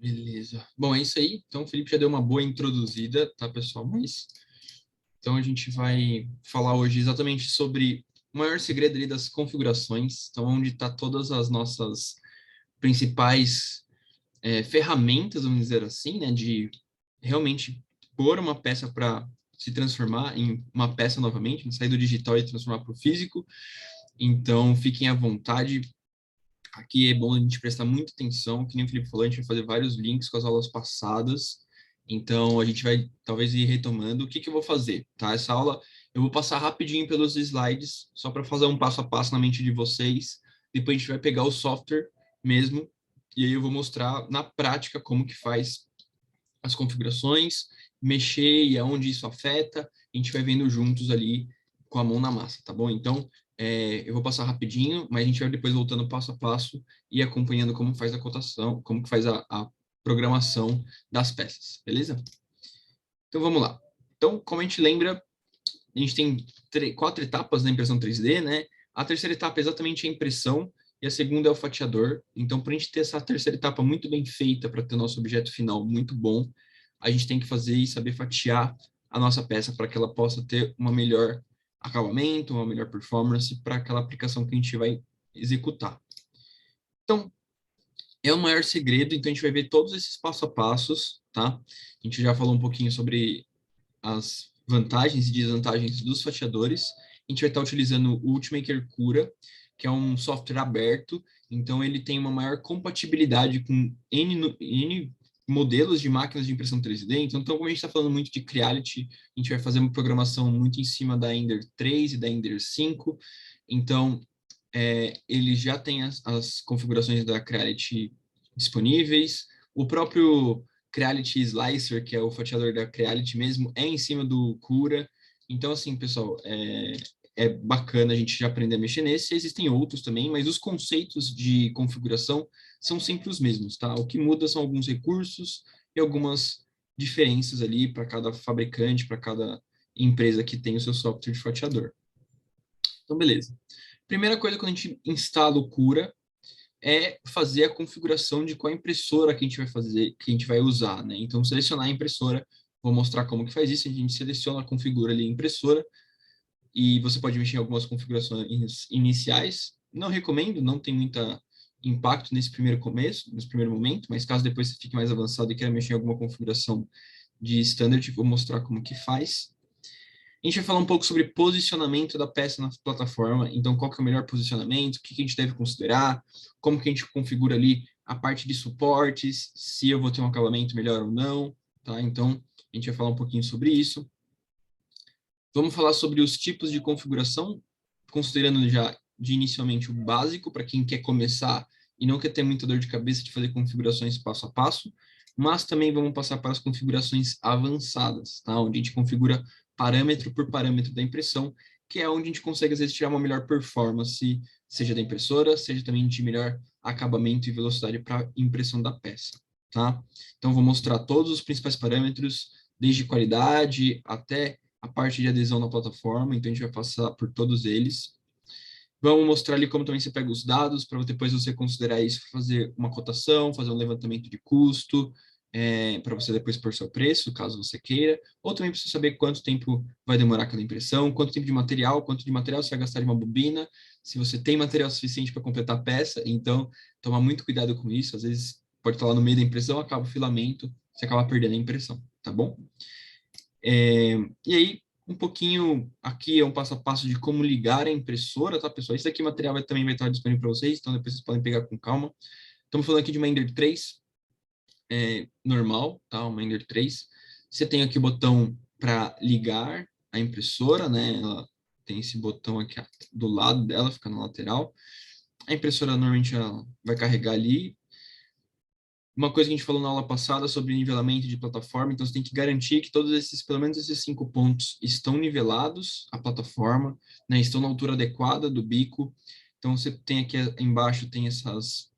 Beleza. Bom, é isso aí. Então, o Felipe já deu uma boa introduzida, tá, pessoal? Então, a gente vai falar hoje exatamente sobre o maior segredo ali das configurações. Então, onde está todas as nossas principais ferramentas, vamos dizer assim, né? De realmente pôr uma peça para se transformar em uma peça novamente, né, sair do digital e transformar para o físico. Então, fiquem à vontade. Aqui é bom a gente prestar muita atenção, que nem o Felipe falou, a gente vai fazer vários links com as aulas passadas, então a gente vai talvez ir retomando. O que que eu vou fazer, tá? Essa aula eu vou passar rapidinho pelos slides, só para fazer um passo a passo na mente de vocês, depois a gente vai pegar o software mesmo, e aí eu vou mostrar na prática como que faz as configurações, mexer e aonde isso afeta, a gente vai vendo juntos ali com a mão na massa, tá bom? Então, eu vou passar rapidinho, mas a gente vai depois voltando passo a passo e acompanhando como faz a cotação, como que faz a programação das peças, beleza? Então, vamos lá. Então, como a gente lembra, a gente tem 4 etapas na impressão 3D, né? A terceira etapa é exatamente a impressão e a segunda é o fatiador. Então, para a gente ter essa terceira etapa muito bem feita, para ter o nosso objeto final muito bom, a gente tem que fazer e saber fatiar a nossa peça para que ela possa ter uma melhor acabamento, uma melhor performance para aquela aplicação que a gente vai executar. Então, é o maior segredo, então a gente vai ver todos esses passo a passos, tá? A gente já falou um pouquinho sobre as vantagens e desvantagens dos fatiadores. A gente vai estar utilizando o Ultimaker Cura, que é um software aberto, então ele tem uma maior compatibilidade com N modelos de máquinas de impressão 3D. Então, como a gente está falando muito de Creality, a gente vai fazer uma programação muito em cima da Ender 3 e da Ender 5. Então, ele já tem as configurações da Creality disponíveis. O próprio Creality Slicer, que é o fatiador da Creality mesmo, é em cima do Cura. Então, assim, pessoal, é bacana a gente já aprender a mexer nesse. Existem outros também, mas os conceitos de configuração são sempre os mesmos, tá? O que muda são alguns recursos e algumas diferenças ali para cada fabricante, para cada empresa que tem o seu software de fatiador. Então, beleza. Primeira coisa, quando a gente instala o Cura, é fazer a configuração de qual impressora que a gente vai fazer, que a gente vai usar, né? Então, selecionar a impressora, vou mostrar como que faz isso, a gente seleciona, configura ali a impressora, e você pode mexer em algumas configurações iniciais. Não recomendo, não tem muita impacto nesse primeiro começo, nesse primeiro momento, mas caso depois você fique mais avançado e queira mexer em alguma configuração de standard, vou mostrar como que faz. A gente vai falar um pouco sobre posicionamento da peça na plataforma, então qual que é o melhor posicionamento, o que a gente deve considerar, como que a gente configura ali a parte de suportes, se eu vou ter um acabamento melhor ou não, tá? Então, a gente vai falar um pouquinho sobre isso. Vamos falar sobre os tipos de configuração, considerando já de inicialmente o básico, para quem quer começar e não quer ter muita dor de cabeça de fazer configurações passo a passo, mas também vamos passar para as configurações avançadas, tá? Onde a gente configura parâmetro por parâmetro da impressão, que é onde a gente consegue, às vezes, tirar uma melhor performance, seja da impressora, seja também de melhor acabamento e velocidade para impressão da peça, tá? Então, vou mostrar todos os principais parâmetros, desde qualidade até a parte de adesão na plataforma, então a gente vai passar por todos eles. Vamos mostrar ali como também você pega os dados, para depois você considerar isso, fazer uma cotação, fazer um levantamento de custo, para você depois pôr seu preço, caso você queira, ou também para você saber quanto tempo vai demorar aquela impressão, quanto tempo de material, quanto de material você vai gastar de uma bobina, se você tem material suficiente para completar a peça, então tomar muito cuidado com isso, às vezes pode estar lá no meio da impressão, acaba o filamento, você acaba perdendo a impressão, tá bom? E aí, um pouquinho, aqui é um passo a passo de como ligar a impressora, tá, pessoal? Esse aqui material também vai estar disponível para vocês, então depois vocês podem pegar com calma. Estamos falando aqui de uma Ender 3, normal, tá? Uma Ender 3. Você tem aqui o botão para ligar a impressora, né? Ela tem esse botão aqui do lado dela, fica na lateral. A impressora normalmente ela vai carregar ali. Uma coisa que a gente falou na aula passada sobre nivelamento de plataforma, então você tem que garantir que todos esses, pelo menos esses 5 pontos, estão nivelados à plataforma, né, estão na altura adequada do bico. Então você tem aqui embaixo, tem essas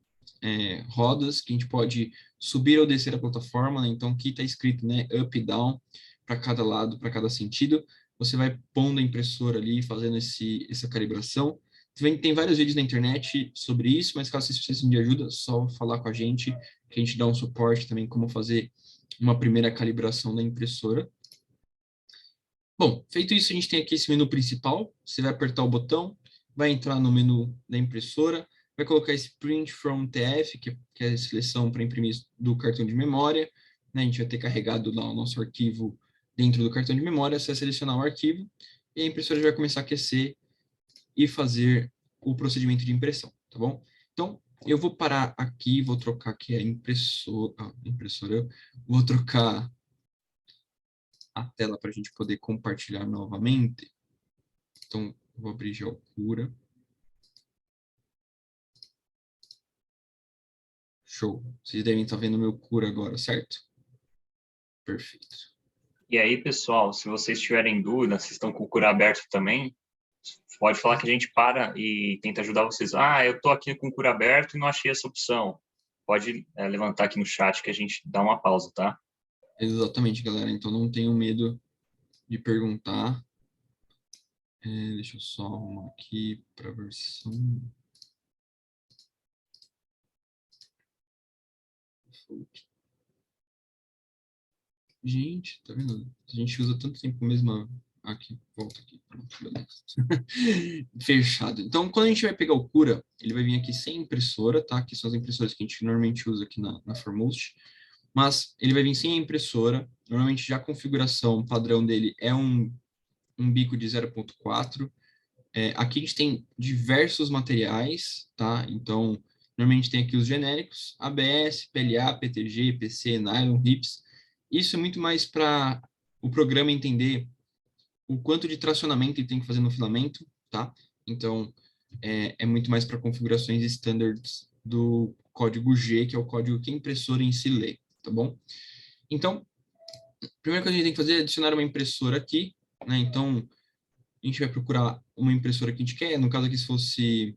rodas que a gente pode subir ou descer a plataforma, né, então aqui está escrito, né, up e down, para cada lado, para cada sentido. Você vai pondo a impressora ali, fazendo essa calibração. Tem vários vídeos na internet sobre isso, mas caso vocês precisem de ajuda, é só falar com a gente, que a gente dá um suporte também como fazer uma primeira calibração da impressora. Bom, feito isso, a gente tem aqui esse menu principal. Você vai apertar o botão, vai entrar no menu da impressora, vai colocar esse Print from TF, que é a seleção para imprimir do cartão de memória. Né? A gente vai ter carregado lá o nosso arquivo dentro do cartão de memória. Você vai selecionar o arquivo e a impressora já vai começar a aquecer e fazer o procedimento de impressão, tá bom? Então, eu vou parar aqui, vou trocar aqui a impressora, vou trocar a tela para a gente poder compartilhar novamente. Então, vou abrir já o Cura. Show. Vocês devem estar vendo o meu Cura agora, certo? Perfeito. E aí, pessoal, se vocês tiverem dúvida, se estão com o Cura aberto também, pode falar que a gente para e tenta ajudar vocês. Ah, eu estou aqui com o Cura aberto e não achei essa opção. Pode levantar aqui no chat que a gente dá uma pausa, tá? Exatamente, galera. Então, não tenham medo de perguntar. Deixa eu só arrumar aqui para a versão. Gente, tá vendo? A gente usa tanto tempo a mesma... Aqui, volta aqui. Pronto, beleza. Fechado. Então, quando a gente vai pegar o Cura, ele vai vir aqui sem impressora, tá? Que são as impressoras que a gente normalmente usa aqui na Foremost. Mas ele vai vir sem a impressora. Normalmente já a configuração padrão dele é um bico de 0.4. Aqui a gente tem diversos materiais, tá? Então, normalmente tem aqui os genéricos, ABS, PLA, PTG, PC, nylon, RIPS. Isso é muito mais para o programa entender o quanto de tracionamento ele tem que fazer no filamento, tá? Então, é muito mais para configurações standards do código G, que é o código que a impressora em si lê, tá bom? Então, a primeira coisa que a gente tem que fazer é adicionar uma impressora aqui, né? Então, a gente vai procurar uma impressora que a gente quer. No caso aqui, se fosse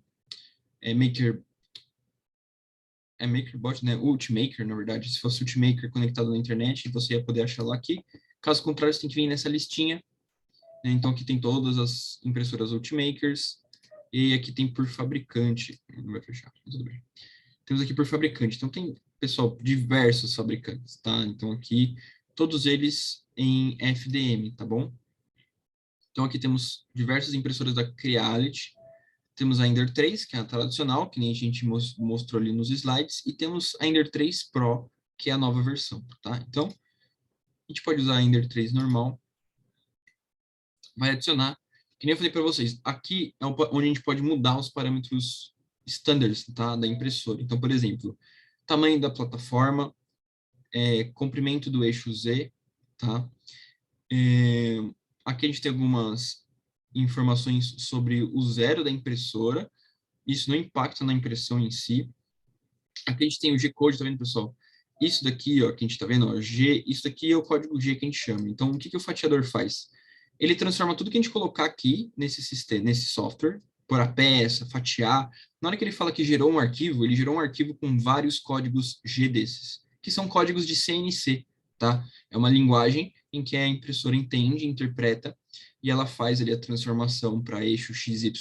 MakerBot, né? Ultimaker, na verdade. Se fosse Ultimaker conectado na internet, você ia poder achar lá aqui. Caso contrário, você tem que vir nessa listinha. Né? Então, aqui tem todas as impressoras Ultimakers. E aqui tem por fabricante. Não vai fechar, tudo bem. Temos aqui por fabricante. Então, tem, pessoal, diversos fabricantes, tá? Então, aqui, todos eles em FDM, tá bom? Então, aqui temos diversas impressoras da Creality. Temos a Ender 3, que é a tradicional, que nem a gente mostrou ali nos slides. E temos a Ender 3 Pro, que é a nova versão, tá? Então, a gente pode usar a Ender 3 normal. Vai adicionar, que nem eu falei para vocês, aqui é onde a gente pode mudar os parâmetros standards, tá? Da impressora. Então, por exemplo, tamanho da plataforma, comprimento do eixo Z, tá? Aqui a gente tem algumas informações sobre o zero da impressora. Isso não impacta na impressão em si. Aqui a gente tem o G-code, tá vendo, pessoal? Isso daqui, ó, que a gente tá vendo, ó, G, isso daqui é o código G que a gente chama. Então, o que o fatiador faz? Ele transforma tudo que a gente colocar aqui nesse sistema, nesse software, por a peça, fatiar. Na hora que ele fala que gerou um arquivo, ele gerou um arquivo com vários códigos G desses, que são códigos de CNC, tá? É uma linguagem em que a impressora entende, interpreta, e ela faz ali a transformação para eixo XYZ,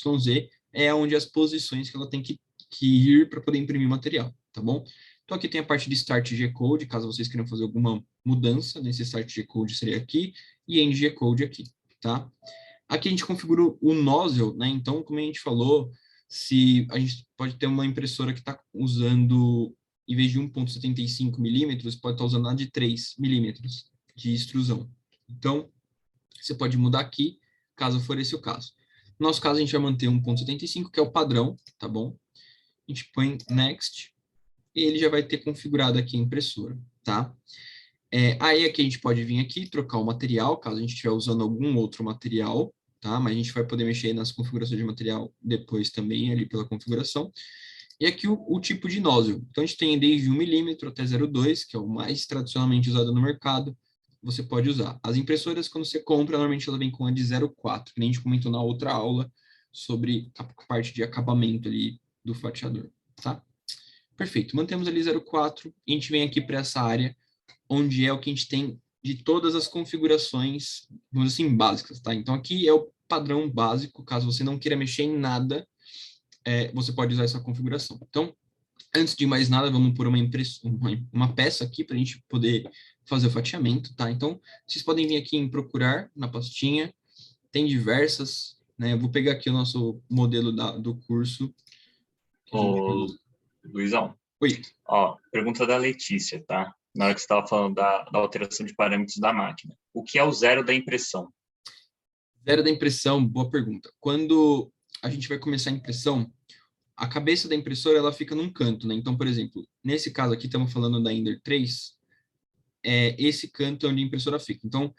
é onde as posições que ela tem que ir para poder imprimir material, tá bom? Então aqui tem a parte de Start G-Code, caso vocês queiram fazer alguma mudança nesse Start G-Code seria aqui, e End G-Code aqui, tá? Aqui a gente configura o nozzle, né? Então, como a gente falou, se a gente pode ter uma impressora que está usando, em vez de 1,75 milímetros, pode estar usando a de 3 milímetros de extrusão. Então, você pode mudar aqui, caso for esse o caso. No nosso caso, a gente vai manter 1,75, que é o padrão, tá bom? A gente põe Next, e ele já vai ter configurado aqui a impressora, tá? Aí aqui a gente pode vir aqui, trocar o material, caso a gente estiver usando algum outro material, tá? Mas a gente vai poder mexer nas configurações de material depois também, ali pela configuração. E aqui o tipo de nozzle. Então, a gente tem desde 1 milímetro até 0,2, que é o mais tradicionalmente usado no mercado, você pode usar. As impressoras, quando você compra, normalmente ela vem com a de 0,4, que nem a gente comentou na outra aula sobre a parte de acabamento ali do fatiador, tá? Perfeito, mantemos ali 0,4 e a gente vem aqui para essa área, onde é o que a gente tem de todas as configurações, vamos dizer assim, básicas, tá? Então, aqui é o padrão básico, caso você não queira mexer em nada, você pode usar essa configuração. Então, antes de mais nada, vamos pôr uma peça aqui para a gente poder fazer o fatiamento, tá? Então, vocês podem vir aqui em procurar na pastinha, tem diversas, né? Eu vou pegar aqui o nosso modelo do curso. Ô, Luizão, Oi. ó, pergunta da Letícia, tá? Na hora que você estava falando da alteração de parâmetros da máquina. O que é o zero da impressão? Zero da impressão, boa pergunta. Quando a gente vai começar a impressão, a cabeça da impressora ela fica num canto, né? Então, por exemplo, nesse caso aqui, estamos falando da Ender 3, esse canto é onde a impressora fica. Então,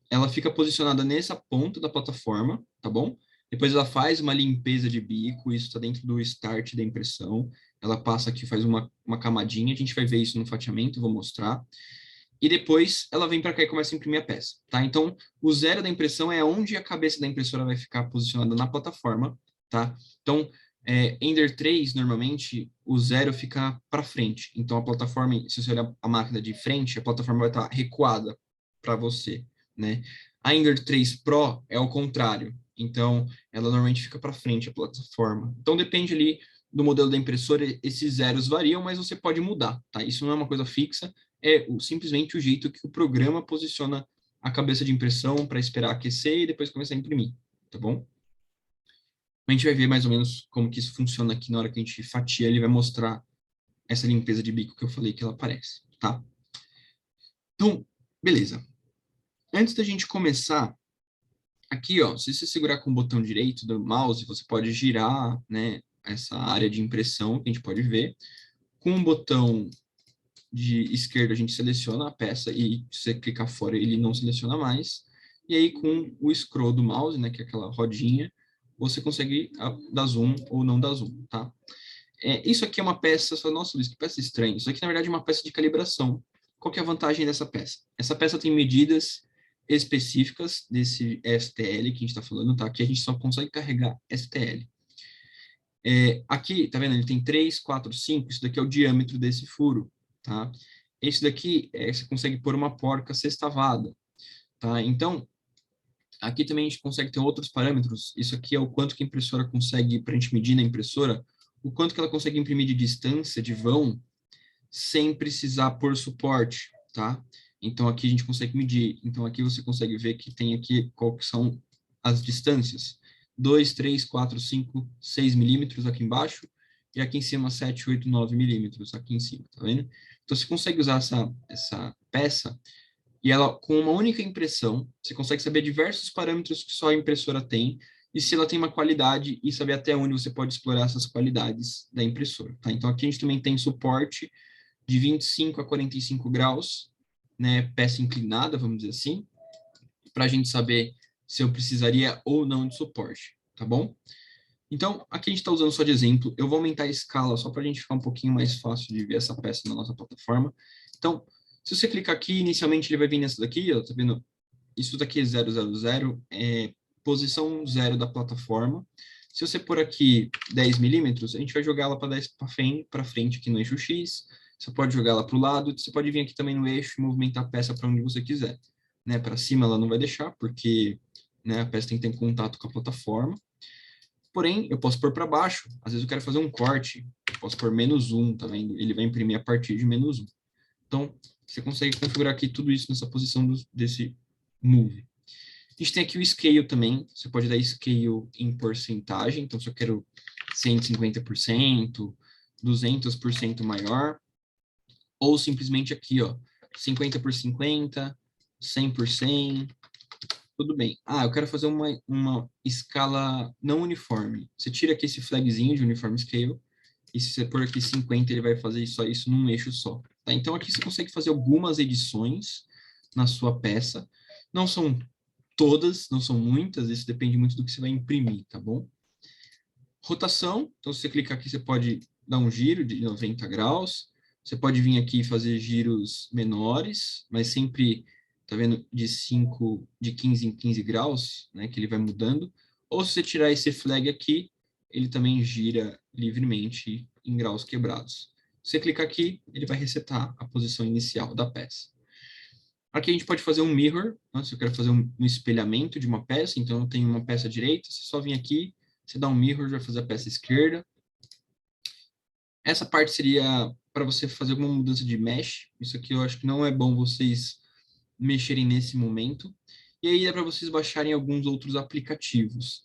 ela fica posicionada nessa ponta da plataforma, tá bom? Depois ela faz uma limpeza de bico, isso está dentro do start da impressão. Ela passa aqui, faz uma camadinha, a gente vai ver isso no fatiamento, vou mostrar. E depois ela vem para cá e começa a imprimir a peça, tá? Então, o zero da impressão é onde a cabeça da impressora vai ficar posicionada na plataforma, tá? Então, Ender 3, normalmente, o zero fica para frente. Então, a plataforma, se você olhar a máquina de frente, a plataforma vai estar recuada para você, né? A Ender 3 Pro é o contrário. Então, ela normalmente fica para frente, a plataforma. Então, depende ali do modelo da impressora, esses zeros variam, mas você pode mudar, tá? Isso não é uma coisa fixa, simplesmente o jeito que o programa posiciona a cabeça de impressão para esperar aquecer e depois começar a imprimir, tá bom? A gente vai ver mais ou menos como que isso funciona aqui na hora que a gente fatia, ele vai mostrar essa limpeza de bico que eu falei que ela aparece, tá? Então, beleza. Antes da gente começar, aqui, ó, se você segurar com o botão direito do mouse, você pode girar, né, essa área de impressão que a gente pode ver. Com o botão de esquerda a gente seleciona a peça e se você clicar fora ele não seleciona mais. E aí com o scroll do mouse, né, que é aquela rodinha, você consegue dar zoom ou não dar zoom, tá? Isso aqui é uma peça, nossa, Luiz, que peça estranha. Isso aqui na verdade é uma peça de calibração. Qual que é a vantagem dessa peça? Essa peça tem medidas específicas desse STL que a gente está falando, tá? Aqui a gente só consegue carregar STL. Aqui, tá vendo? Ele tem 3, 4, 5. Isso daqui é o diâmetro desse furo, tá? Esse daqui, você consegue pôr uma porca sextavada, tá? Então, aqui também a gente consegue ter outros parâmetros. Isso aqui é o quanto que a impressora consegue, para a gente medir na impressora, o quanto que ela consegue imprimir de distância, de vão, sem precisar pôr suporte, tá? Então, aqui a gente consegue medir. Então, aqui você consegue ver que tem aqui qual que são as distâncias. 2, 3, 4, 5, 6 milímetros aqui embaixo, e aqui em cima 7, 8, 9 milímetros aqui em cima, tá vendo? Então, você consegue usar essa peça, e ela, com uma única impressão, você consegue saber diversos parâmetros que só a impressora tem, e se ela tem uma qualidade, e saber até onde você pode explorar essas qualidades da impressora, tá? Então, aqui a gente também tem suporte de 25 a 45 graus, né, peça inclinada, vamos dizer assim, para a gente saber se eu precisaria ou não de suporte, tá bom? Então, aqui a gente está usando só de exemplo. Eu vou aumentar a escala só para a gente ficar um pouquinho mais fácil de ver essa peça na nossa plataforma. Então, se você clicar aqui, inicialmente ele vai vir nessa daqui, ó, tá vendo? Isso daqui é 000, é posição 0 da plataforma. Se você pôr aqui 10 milímetros, a gente vai jogar ela para 10 para frente aqui no eixo X. Você pode jogar ela para o lado, você pode vir aqui também no eixo e movimentar a peça para onde você quiser. Né? Para cima ela não vai deixar, porque, né, a peça tem que ter contato com a plataforma. Porém, eu posso pôr para baixo. Às vezes eu quero fazer um corte, eu posso pôr -1, tá vendo? Ele vai imprimir a partir de -1. Então, você consegue configurar aqui tudo isso nessa posição desse move. A gente tem aqui o scale também. Você pode dar scale em porcentagem. Então, se eu quero 150%, 200% maior, ou simplesmente aqui, ó, 50 por 50, 100 por 100, tudo bem. Ah, eu quero fazer uma escala não uniforme. Você tira aqui esse flagzinho de uniform scale, e se você pôr aqui 50, ele vai fazer só isso num eixo só. Tá? Então, aqui você consegue fazer algumas edições na sua peça. Não são todas, não são muitas, isso depende muito do que você vai imprimir, tá bom? Rotação, então se você clicar aqui, você pode dar um giro de 90 graus, você pode vir aqui e fazer giros menores, mas sempre, tá vendo, de 15 em 15 graus, né, que ele vai mudando, ou se você tirar esse flag aqui, ele também gira livremente em graus quebrados. Se você clicar aqui, ele vai resetar a posição inicial da peça. Aqui a gente pode fazer um mirror, né? Se eu quero fazer um espelhamento de uma peça, então eu tenho uma peça direita, você só vem aqui, Você dá um mirror, vai fazer a peça esquerda. Essa parte seria para você fazer alguma mudança de mesh. Isso aqui eu acho que não é bom vocês mexerem nesse momento. E aí dá para vocês baixarem alguns outros aplicativos.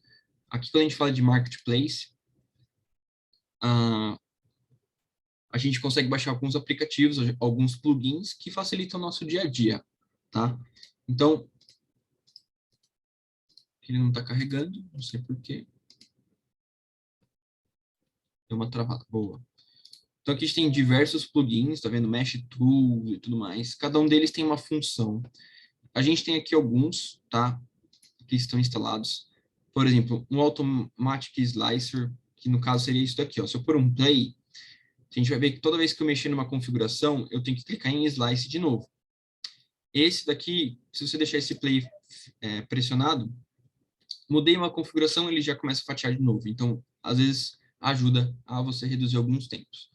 Aqui, quando a gente fala de Marketplace, a gente consegue baixar alguns aplicativos, alguns plugins que facilitam o nosso dia a dia, tá? Então, ele não está carregando, não sei por quê. Deu uma travada, boa. Então, aqui a gente tem diversos plugins, tá vendo? Mesh Tools e tudo mais. Cada um deles tem uma função. A gente tem aqui alguns, tá? Que estão instalados. Por exemplo, um Automatic Slicer, que no caso seria isso daqui, ó. Se eu pôr um play, a gente vai ver que toda vez que eu mexer numa configuração, eu tenho que clicar em Slice de novo. Esse daqui, se você deixar esse play pressionado, mudei uma configuração, ele já começa a fatiar de novo. Então, às vezes, ajuda a você reduzir alguns tempos.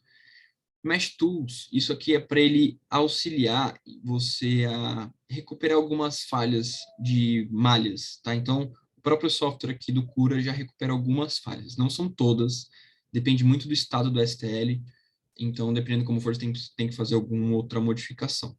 Mesh Tools, isso aqui é para ele auxiliar você a recuperar algumas falhas de malhas, tá? Então, o próprio software aqui do Cura já recupera algumas falhas. Não são todas, depende muito do estado do STL. Então, dependendo como for, você tem que fazer alguma outra modificação.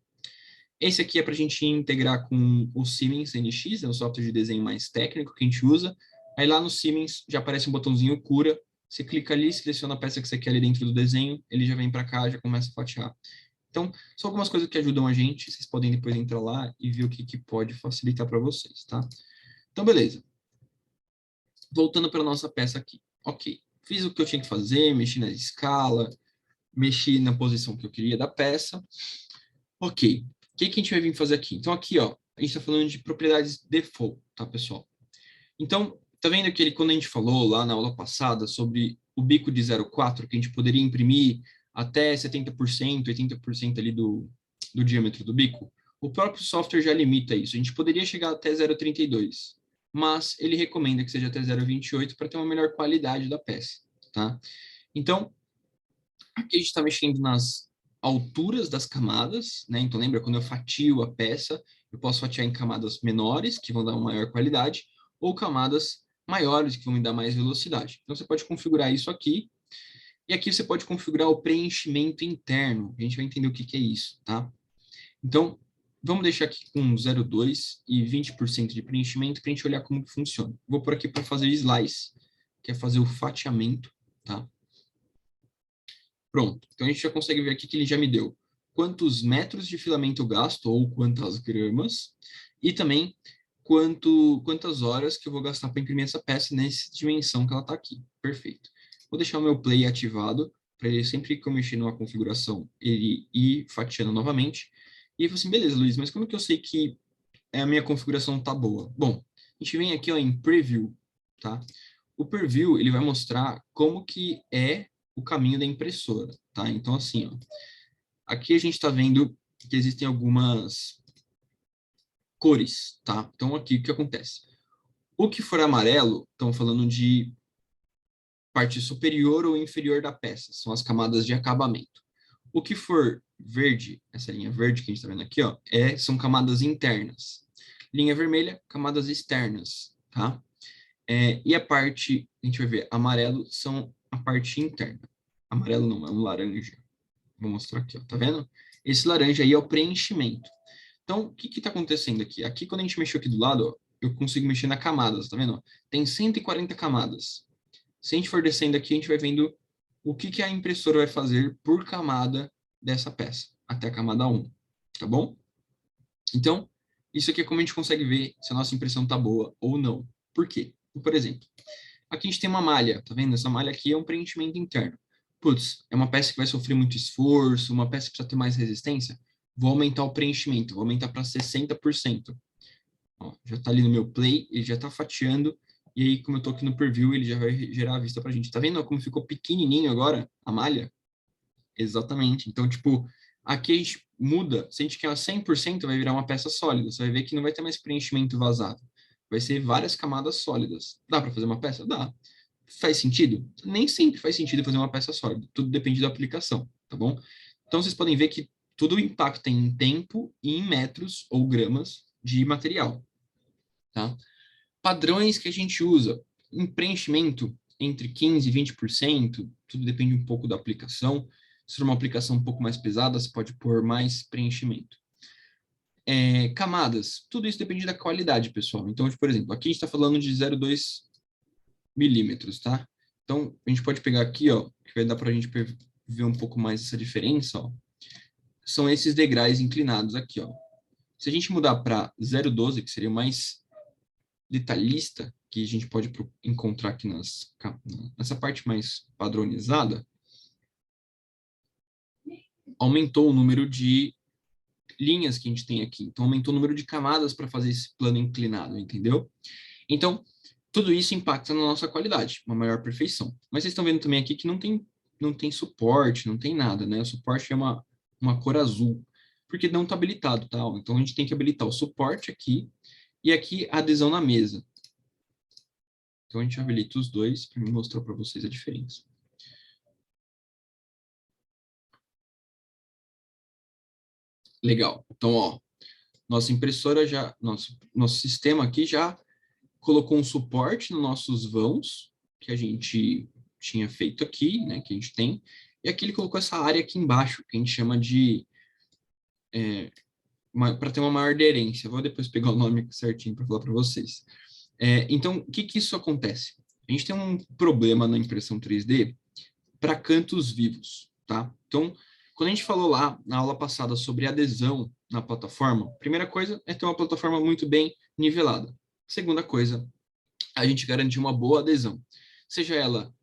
Esse aqui é para a gente integrar com o Siemens NX, é um software de desenho mais técnico que a gente usa. Aí lá no Siemens já aparece um botãozinho Cura, você clica ali, seleciona a peça que você quer ali dentro do desenho, ele já vem para cá, já começa a fatiar. Então, são algumas coisas que ajudam a gente, vocês podem depois entrar lá e ver o que pode facilitar para vocês, tá? Então, beleza. Voltando para a nossa peça aqui. Ok, fiz o que eu tinha que fazer, mexi na escala, mexi na posição que eu queria da peça. Ok, o que a gente vai vir fazer aqui? Então, aqui, ó, a gente está falando de propriedades default, tá, pessoal? Então, tá vendo que quando a gente falou lá na aula passada sobre o bico de 0,4, que a gente poderia imprimir até 70%, 80% ali do diâmetro do bico? O próprio software já limita isso. A gente poderia chegar até 0,32, mas ele recomenda que seja até 0,28 para ter uma melhor qualidade da peça, tá? Então, aqui a gente está mexendo nas alturas das camadas, né? Então, lembra, quando eu fatio a peça, eu posso fatiar em camadas menores, que vão dar uma maior qualidade, ou camadas maiores, que vão me dar mais velocidade. Então, você pode configurar isso aqui, e aqui você pode configurar o preenchimento interno. A gente vai entender o que é isso, tá? Então, vamos deixar aqui com 0,2 e 20% de preenchimento para a gente olhar como que funciona. Vou por aqui para fazer slice, que é fazer o fatiamento, tá? Pronto. Então, a gente já consegue ver aqui que ele já me deu quantos metros de filamento eu gasto, ou quantas gramas, e também quantas horas que eu vou gastar para imprimir essa peça nessa dimensão que ela está aqui. Perfeito. Vou deixar o meu play ativado, para ele sempre que eu mexer numa configuração, ele ir fatiando novamente. E eu falei assim, beleza, Luiz, mas como que eu sei que a minha configuração está boa? Bom, a gente vem aqui ó, em Preview, tá? O Preview, ele vai mostrar como que é o caminho da impressora, tá? Então, assim, ó, aqui a gente está vendo que existem algumas cores, tá? Então, aqui o que acontece? O que for amarelo, estão falando de parte superior ou inferior da peça, são as camadas de acabamento. O que for verde, essa linha verde que a gente está vendo aqui, ó, são camadas internas. Linha vermelha, camadas externas, tá? E a parte, a gente vai ver, amarelo são a parte interna. Amarelo não, é um laranja. Vou mostrar aqui, ó, tá vendo? Esse laranja aí é o preenchimento. Então, o que está acontecendo aqui? Aqui, quando a gente mexeu aqui do lado, ó, eu consigo mexer na camadas, tá vendo? Tem 140 camadas. Se a gente for descendo aqui, a gente vai vendo o que a impressora vai fazer por camada dessa peça, até a camada 1, tá bom? Então, isso aqui é como a gente consegue ver se a nossa impressão está boa ou não. Por quê? Por exemplo, aqui a gente tem uma malha, tá vendo? Essa malha aqui é um preenchimento interno. Putz, é uma peça que vai sofrer muito esforço, uma peça que precisa ter mais resistência. Vou aumentar o preenchimento, vou aumentar para 60%. Ó, já está ali no meu play, ele já está fatiando, e aí, como eu estou aqui no preview, ele já vai gerar a vista para a gente. Tá vendo como ficou pequenininho agora a malha? Exatamente. Então, tipo, aqui a gente muda, se a gente quer 100%, vai virar uma peça sólida. Você vai ver que não vai ter mais preenchimento vazado. Vai ser várias camadas sólidas. Dá para fazer uma peça? Dá. Faz sentido? Nem sempre faz sentido fazer uma peça sólida. Tudo depende da aplicação, tá bom? Então, vocês podem ver que tudo impacta em tempo e em metros ou gramas de material, tá? Padrões que a gente usa. Em preenchimento, entre 15% e 20%, tudo depende um pouco da aplicação. Se for uma aplicação um pouco mais pesada, você pode pôr mais preenchimento. Camadas, tudo isso depende da qualidade, pessoal. Então, por exemplo, aqui a gente está falando de 0,2 milímetros, tá? Então, a gente pode pegar aqui, ó, que vai dar para a gente ver um pouco mais essa diferença, ó. São esses degraus inclinados aqui, ó. Se a gente mudar para 0,12, que seria mais detalhista, que a gente pode encontrar aqui nessa parte mais padronizada, aumentou o número de linhas que a gente tem aqui. Então, aumentou o número de camadas para fazer esse plano inclinado, entendeu? Então, tudo isso impacta na nossa qualidade, uma maior perfeição. Mas vocês estão vendo também aqui que não tem suporte, não tem nada, né? O suporte é uma cor azul, porque não está habilitado, tá? Então, a gente tem que habilitar o suporte aqui e aqui a adesão na mesa. Então, a gente habilita os dois para me mostrar para vocês a diferença. Legal. Então, ó, nossa impressora já, nosso sistema aqui já colocou um suporte nos nossos vãos, que a gente tinha feito aqui, né, que a gente tem, e aqui ele colocou essa área aqui embaixo, que a gente chama de, para ter uma maior aderência. Vou depois pegar o nome certinho para falar para vocês. Então, o que isso acontece? A gente tem um problema na impressão 3D para cantos vivos, tá? Então, quando a gente falou lá na aula passada sobre adesão na plataforma, a primeira coisa é ter uma plataforma muito bem nivelada. Segunda coisa, a gente garantir uma boa adesão. Seja ela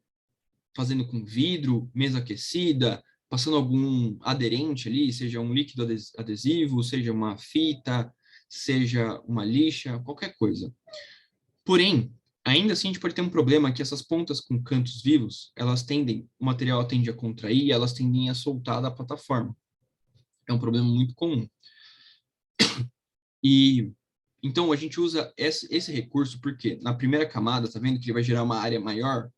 fazendo com vidro, mesa aquecida, passando algum aderente ali, seja um líquido adesivo, seja uma fita, seja uma lixa, qualquer coisa. Porém, ainda assim a gente pode ter um problema que essas pontas com cantos vivos, o material tende a contrair, elas tendem a soltar da plataforma. É um problema muito comum. E então a gente usa esse recurso porque na primeira camada, tá vendo que ele vai gerar uma área maior?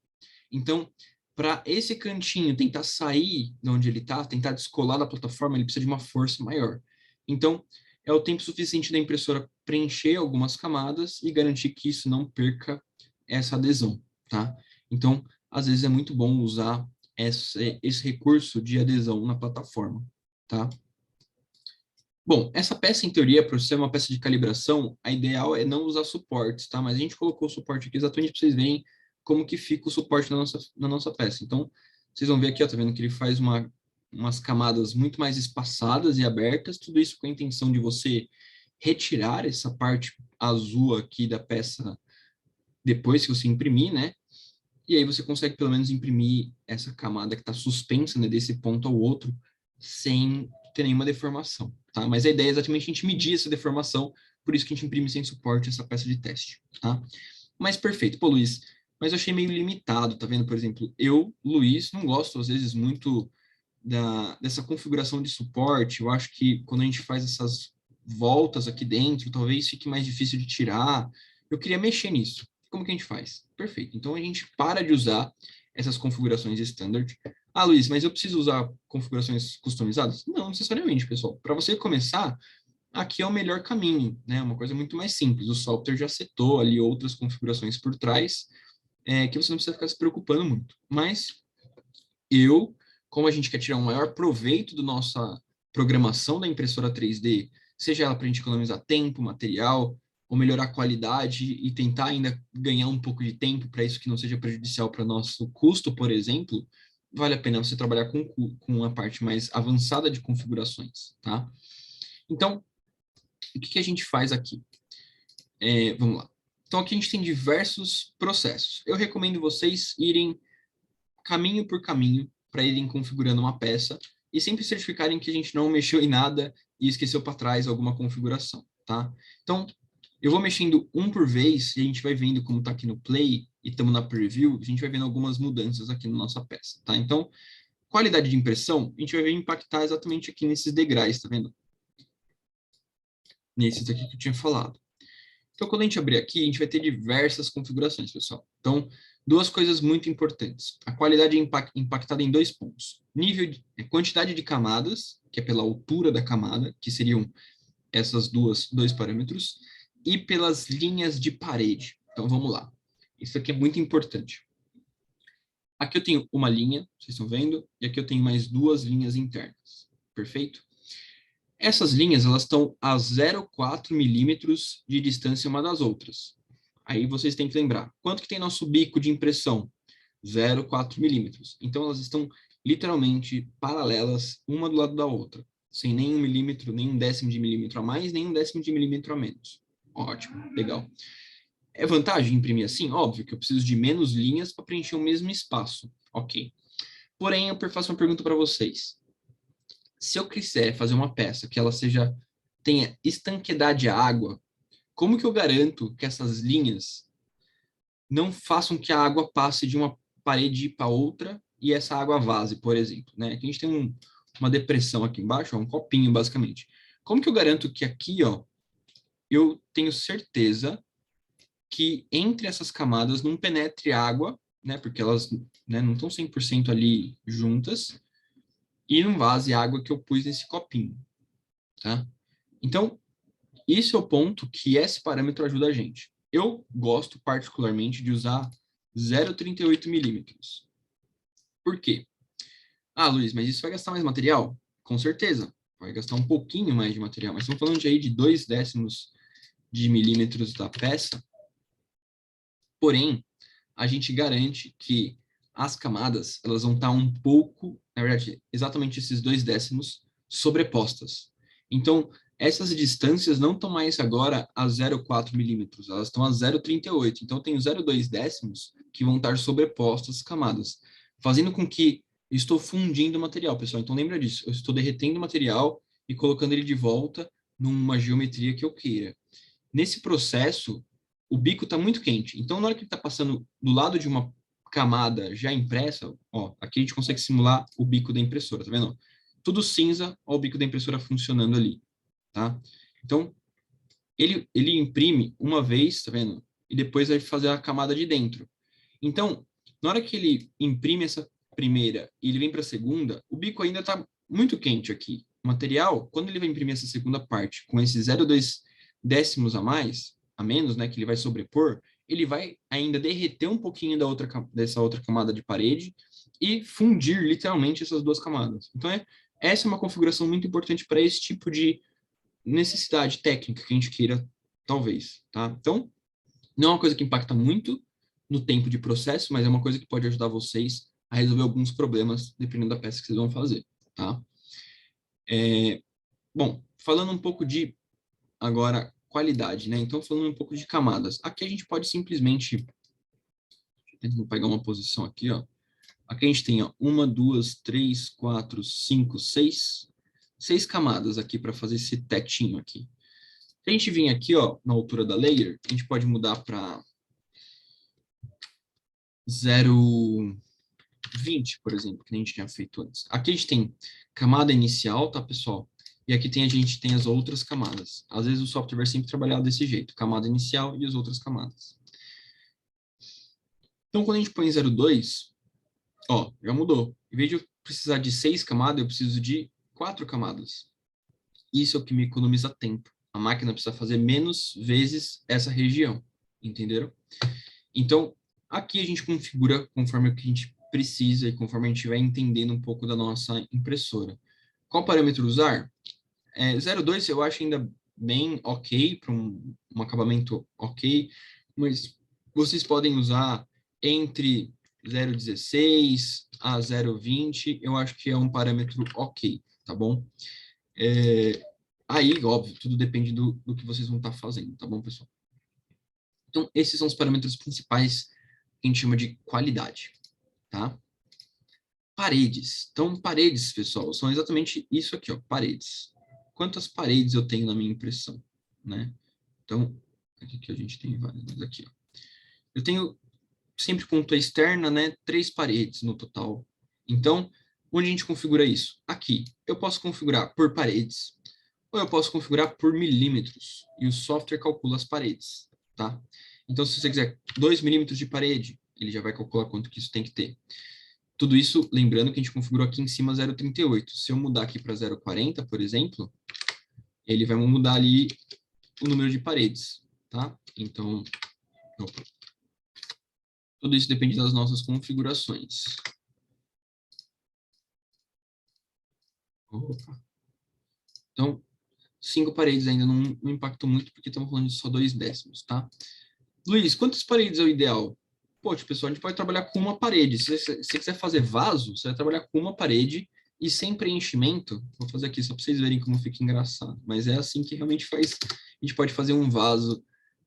Então, para esse cantinho tentar sair de onde ele está, tentar descolar da plataforma, ele precisa de uma força maior. Então, é o tempo suficiente da impressora preencher algumas camadas e garantir que isso não perca essa adesão, tá? Então, às vezes é muito bom usar esse recurso de adesão na plataforma, tá? Bom, essa peça, em teoria, por ser uma peça de calibração, a ideal é não usar suportes, tá? Mas a gente colocou o suporte aqui exatamente para vocês verem como que fica o suporte na nossa peça. Então, vocês vão ver aqui, ó, tá vendo que ele faz umas camadas muito mais espaçadas e abertas, tudo isso com a intenção de você retirar essa parte azul aqui da peça depois que você imprimir, né? E aí você consegue pelo menos imprimir essa camada que está suspensa, né, desse ponto ao outro, sem ter nenhuma deformação, tá? Mas a ideia é exatamente a gente medir essa deformação, por isso que a gente imprime sem suporte essa peça de teste, tá? Mas perfeito. Pô, Luiz, mas eu achei meio limitado, tá vendo? Por exemplo, eu, Luiz, não gosto às vezes muito dessa configuração de suporte. Eu acho que quando a gente faz essas voltas aqui dentro, talvez fique mais difícil de tirar. Eu queria mexer nisso. Como que a gente faz? Perfeito. Então a gente para de usar essas configurações standard. Ah, Luiz, mas eu preciso usar configurações customizadas? Não necessariamente, pessoal. Para você começar, aqui é o melhor caminho, né? Uma coisa muito mais simples. O software já setou ali outras configurações por trás, que você não precisa ficar se preocupando muito. Mas como a gente quer tirar um maior proveito da nossa programação da impressora 3D, seja ela para a gente economizar tempo, material, ou melhorar a qualidade e tentar ainda ganhar um pouco de tempo para isso que não seja prejudicial para nosso custo, por exemplo, vale a pena você trabalhar com uma parte mais avançada de configurações, tá? Então, o que a gente faz aqui? Vamos lá. Então, aqui a gente tem diversos processos. Eu recomendo vocês irem caminho por caminho para irem configurando uma peça e sempre certificarem que a gente não mexeu em nada e esqueceu para trás alguma configuração, tá? Então, eu vou mexendo um por vez e a gente vai vendo como está aqui no Play e estamos na Preview, a gente vai vendo algumas mudanças aqui na nossa peça, tá? Então, qualidade de impressão, a gente vai ver impactar exatamente aqui nesses degraus, tá vendo? Nesses aqui que eu tinha falado. Então, quando a gente abrir aqui, a gente vai ter diversas configurações, pessoal. Então, duas coisas muito importantes. A qualidade é impactada em dois pontos. Quantidade de camadas, que é pela altura da camada, que seriam essas dois parâmetros, e pelas linhas de parede. Então, vamos lá. Isso aqui é muito importante. Aqui eu tenho uma linha, vocês estão vendo, e aqui eu tenho mais 2 linhas internas, perfeito? Essas linhas, elas estão a 0,4 milímetros de distância uma das outras. Aí vocês têm que lembrar, quanto que tem nosso bico de impressão? 0,4 milímetros. Então, elas estão literalmente paralelas, uma do lado da outra, sem nenhum milímetro, nem um décimo de milímetro a mais, nem um décimo de milímetro a menos. Ótimo, legal. É vantagem imprimir assim? Óbvio que eu preciso de menos linhas para preencher o mesmo espaço. Ok. Porém, eu faço uma pergunta para vocês. Se eu quiser fazer uma peça que ela tenha estanqueidade à água, como que eu garanto que essas linhas não façam que a água passe de uma parede para outra e essa água vaze, por exemplo, né? Aqui a gente tem uma depressão aqui embaixo, um copinho, basicamente. Como que eu garanto que aqui, ó, eu tenho certeza que entre essas camadas não penetre água, né? Porque elas, né, não estão 100% ali juntas e não vaze água que eu pus nesse copinho, tá? Então, esse é o ponto que esse parâmetro ajuda a gente. Eu gosto particularmente de usar 0,38 milímetros. Por quê? Ah, Luiz, mas isso vai gastar mais material? Com certeza, vai gastar um pouquinho mais de material, mas estamos falando de aí de 2 décimos de milímetros da peça. Porém, a gente garante que as camadas, elas vão estar um pouco, na verdade, exatamente esses 2 décimos sobrepostas. Então, essas distâncias não estão mais agora a 0,4 milímetros, elas estão a 0,38. Então, eu tenho 0,2 décimos que vão estar sobrepostas as camadas, fazendo com que eu estou fundindo o material, pessoal. Então, lembra disso. Eu estou derretendo o material e colocando ele de volta numa geometria que eu queira. Nesse processo, o bico está muito quente. Então, na hora que ele está passando do lado de uma camada já impressa, ó, aqui a gente consegue simular o bico da impressora, tá vendo? Tudo cinza, ó, o bico da impressora funcionando ali, tá? Então, ele imprime uma vez, tá vendo? E depois vai fazer a camada de dentro. Então, na hora que ele imprime essa primeira e ele vem para a segunda, o bico ainda está muito quente aqui. O material, quando ele vai imprimir essa segunda parte com esses 0,2 décimos a mais, a menos, né, que ele vai sobrepor, ele vai ainda derreter um pouquinho dessa outra camada de parede e fundir literalmente essas duas camadas. Então, essa é uma configuração muito importante para esse tipo de necessidade técnica que a gente queira, talvez, tá? Então, não é uma coisa que impacta muito no tempo de processo, mas é uma coisa que pode ajudar vocês a resolver alguns problemas, dependendo da peça que vocês vão fazer, tá? Bom, falando um pouco de, agora, qualidade, né? Então, falando um pouco de camadas. Aqui a gente pode simplesmente, vou pegar uma posição aqui, ó. Aqui a gente tem, ó, 1, 2, 3, 4, 5, 6 camadas aqui para fazer esse tetinho aqui. Se a gente vir aqui, ó, na altura da layer, a gente pode mudar para 0,20, por exemplo, que a gente tinha feito antes. Aqui a gente tem camada inicial, tá, pessoal? E aqui a gente tem as outras camadas. Às vezes o software vai sempre trabalhar desse jeito, camada inicial e as outras camadas. Então, quando a gente põe 0,2, ó, já mudou. Em vez de eu precisar de 6 camadas, eu preciso de 4 camadas. Isso é o que me economiza tempo. A máquina precisa fazer menos vezes essa região, entenderam? Então, aqui a gente configura conforme o que a gente precisa e conforme a gente vai entendendo um pouco da nossa impressora. Qual parâmetro usar? 0,2 eu acho ainda bem ok, para um acabamento ok, mas vocês podem usar entre 0,16 a 0,20, eu acho que é um parâmetro ok, tá bom? Aí, óbvio, tudo depende do que vocês vão estar fazendo, tá bom, pessoal? Então, esses são os parâmetros principais que a gente chama de qualidade, tá? Paredes. Então, paredes, pessoal, são exatamente isso aqui, ó, paredes. Quantas paredes eu tenho na minha impressão, né? Então, aqui que a gente tem várias, aqui, ó. Eu tenho sempre ponta externa, né? 3 paredes no total. Então, onde a gente configura isso? Aqui. Eu posso configurar por paredes, ou eu posso configurar por milímetros, e o software calcula as paredes, tá? Então, se você quiser 2 milímetros de parede, ele já vai calcular quanto que isso tem que ter. Tudo isso, lembrando que a gente configurou aqui em cima 0,38. Se eu mudar aqui para 0,40, por exemplo, ele vai mudar ali o número de paredes, tá? Então, opa. Tudo isso depende das nossas configurações. Opa. Então, 5 paredes ainda não impactou muito, porque estamos falando de só 2/10, tá? Luiz, quantas paredes é o ideal? Poxa, pessoal, a gente pode trabalhar com uma parede. Se você quiser fazer vaso, você vai trabalhar com uma parede e sem preenchimento. Vou fazer aqui só para vocês verem como fica engraçado. Mas é assim que realmente faz. A gente pode fazer um vaso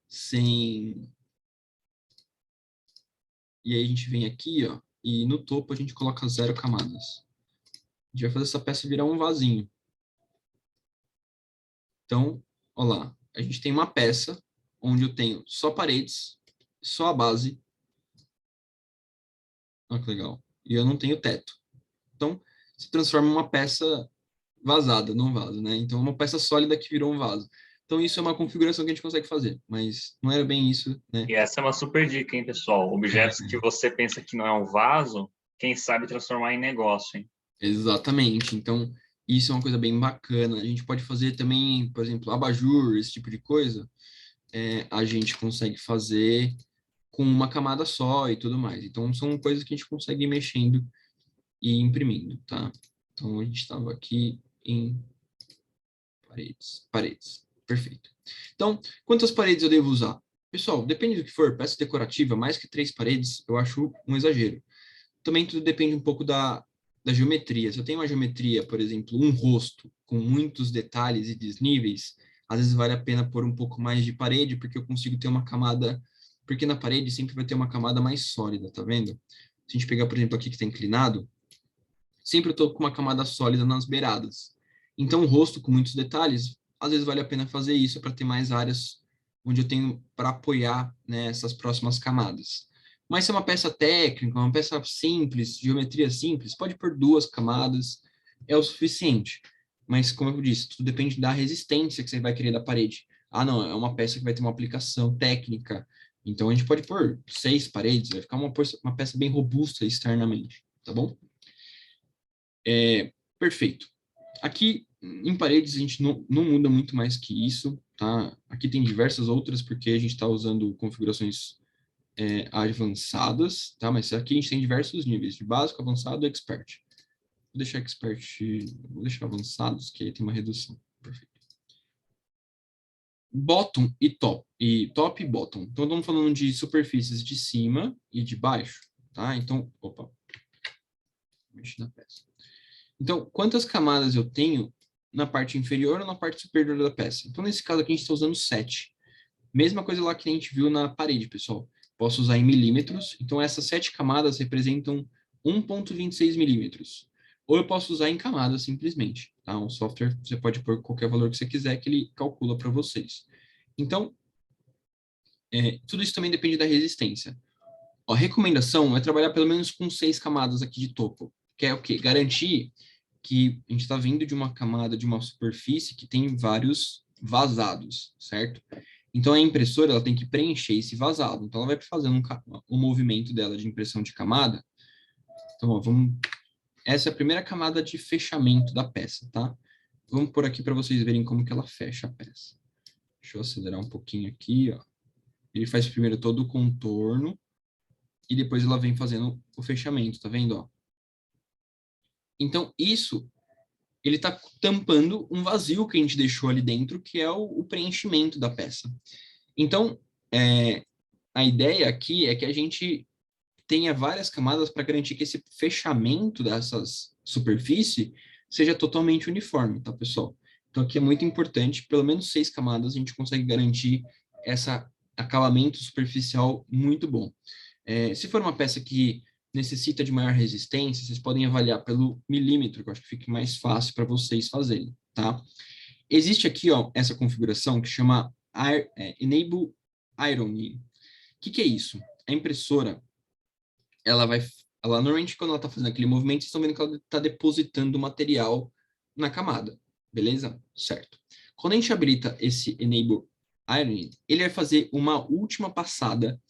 sem. E aí a gente vem aqui, ó, e no topo a gente coloca 0 camadas. A gente vai fazer essa peça virar um vasinho. Então, olha lá, a gente tem uma peça onde eu tenho só paredes, só a base. Olha que legal. E eu não tenho teto. Então, se transforma em uma peça vazada, não vaso, né? Então, é uma peça sólida que virou um vaso. Então, isso é uma configuração que a gente consegue fazer, mas não era bem isso, né? E essa é uma super dica, hein, pessoal? Objetos É, que você pensa que não é um vaso, quem sabe transformar em negócio, hein? exatamente. Então, isso é uma coisa bem bacana. A gente pode fazer também, por exemplo, abajur, esse tipo de coisa. A gente consegue fazer com uma camada só e tudo mais. Então, são coisas que a gente consegue ir mexendo e imprimindo, tá? Então, a gente estava aqui em paredes. Paredes. Perfeito. Então, quantas paredes eu devo usar? Pessoal, depende do que for. Peça decorativa, mais que 3 paredes, eu acho um exagero. Também tudo depende um pouco da geometria. Se eu tenho uma geometria, por exemplo, um rosto com muitos detalhes e desníveis, às vezes vale a pena pôr um pouco mais de parede, porque eu consigo ter uma camada... Porque na parede sempre vai ter uma camada mais sólida, tá vendo? Se a gente pegar, por exemplo, aqui que está inclinado, sempre eu estou com uma camada sólida nas beiradas. Então, um rosto com muitos detalhes, às vezes vale a pena fazer isso para ter mais áreas onde eu tenho para apoiar, né, essas próximas camadas. Mas se é uma peça técnica, uma peça simples, geometria simples, pode pôr 2 camadas, é o suficiente. Mas, como eu disse, tudo depende da resistência que você vai querer da parede. Ah, não, é uma peça que vai ter uma aplicação técnica, então a gente pode pôr 6 paredes, vai ficar uma peça bem robusta externamente, tá bom? Perfeito. Aqui em paredes a gente não muda muito mais que isso, tá? Aqui tem diversas outras porque a gente está usando configurações avançadas, tá? Mas aqui a gente tem diversos níveis, de básico, avançado e expert. Vou deixar expert, vou deixar avançados, que aí tem uma redução. Perfeito. Bottom e bottom. Então estamos falando de superfícies de cima e de baixo, tá? Então, opa, mexi na peça. Então, quantas camadas eu tenho na parte inferior ou na parte superior da peça? Então, nesse caso aqui, a gente está usando 7. Mesma coisa lá que a gente viu na parede, pessoal. Posso usar em milímetros. Então, essas 7 camadas representam 1,26 milímetros. Ou eu posso usar em camadas, simplesmente. Tá? Um software, você pode pôr qualquer valor que você quiser, que ele calcula para vocês. Então, tudo isso também depende da resistência. A recomendação é trabalhar pelo menos com 6 camadas aqui de topo. Que é o quê? Garantir que a gente está vindo de uma camada, de uma superfície que tem vários vazados, certo? Então, a impressora ela tem que preencher esse vazado. Então, ela vai fazendo um movimento dela de impressão de camada. Então, ó, essa é a primeira camada de fechamento da peça, tá? Vamos por aqui para vocês verem como que ela fecha a peça. Deixa eu acelerar um pouquinho aqui, ó. Ele faz primeiro todo o contorno e depois ela vem fazendo o fechamento, tá vendo, ó? Então, isso ele está tampando um vazio que a gente deixou ali dentro, que é o preenchimento da peça. Então, a ideia aqui é que a gente tenha várias camadas para garantir que esse fechamento dessas superfície seja totalmente uniforme, tá, pessoal? Então, aqui é muito importante, pelo menos 6 camadas a gente consegue garantir esse acabamento superficial muito bom. Se for uma peça que necessita de maior resistência, vocês podem avaliar pelo milímetro, que eu acho que fica mais fácil para vocês fazerem, tá? Existe aqui, ó, essa configuração que chama Enable Ironing. O que é isso? A impressora, ela normalmente quando ela está fazendo aquele movimento, vocês estão vendo que ela está depositando o material na camada, beleza? Certo. Quando a gente habilita esse Enable Ironing, ele vai fazer uma última passada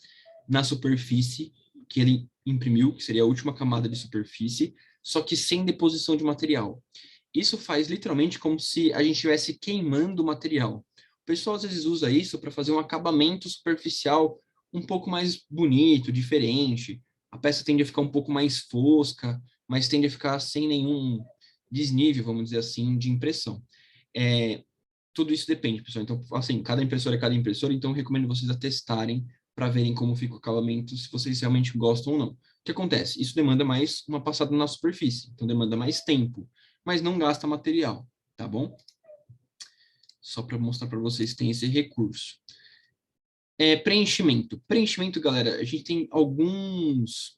na superfície que ele imprimiu, que seria a última camada de superfície, só que sem deposição de material. Isso faz literalmente como se a gente estivesse queimando o material. O pessoal às vezes usa isso para fazer um acabamento superficial um pouco mais bonito, diferente. A peça tende a ficar um pouco mais fosca, mas tende a ficar sem nenhum desnível, vamos dizer assim, de impressão. Tudo isso depende, pessoal. Então, assim, cada impressora é cada impressora, então eu recomendo vocês a testarem para verem como fica o acabamento, se vocês realmente gostam ou não. O que acontece? Isso demanda mais uma passada na superfície, então demanda mais tempo, mas não gasta material, tá bom? Só para mostrar para vocês que tem esse recurso. Preenchimento. Preenchimento, galera, a gente tem alguns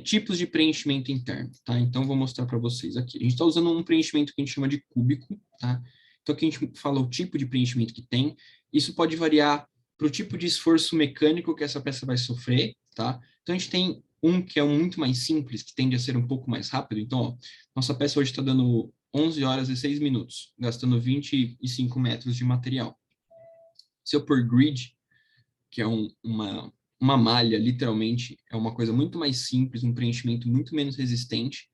tipos de preenchimento interno, tá? Então, vou mostrar para vocês aqui. A gente está usando um preenchimento que a gente chama de cúbico, tá? Então, aqui a gente fala o tipo de preenchimento que tem. Isso pode variar para o tipo de esforço mecânico que essa peça vai sofrer, tá? Então, a gente tem um que é muito mais simples, que tende a ser um pouco mais rápido. Então, ó, nossa peça hoje está dando 11 horas e 6 minutos, gastando 25 metros de material. Se eu pôr grid, que é uma malha, literalmente, é uma coisa muito mais simples, um preenchimento muito menos resistente,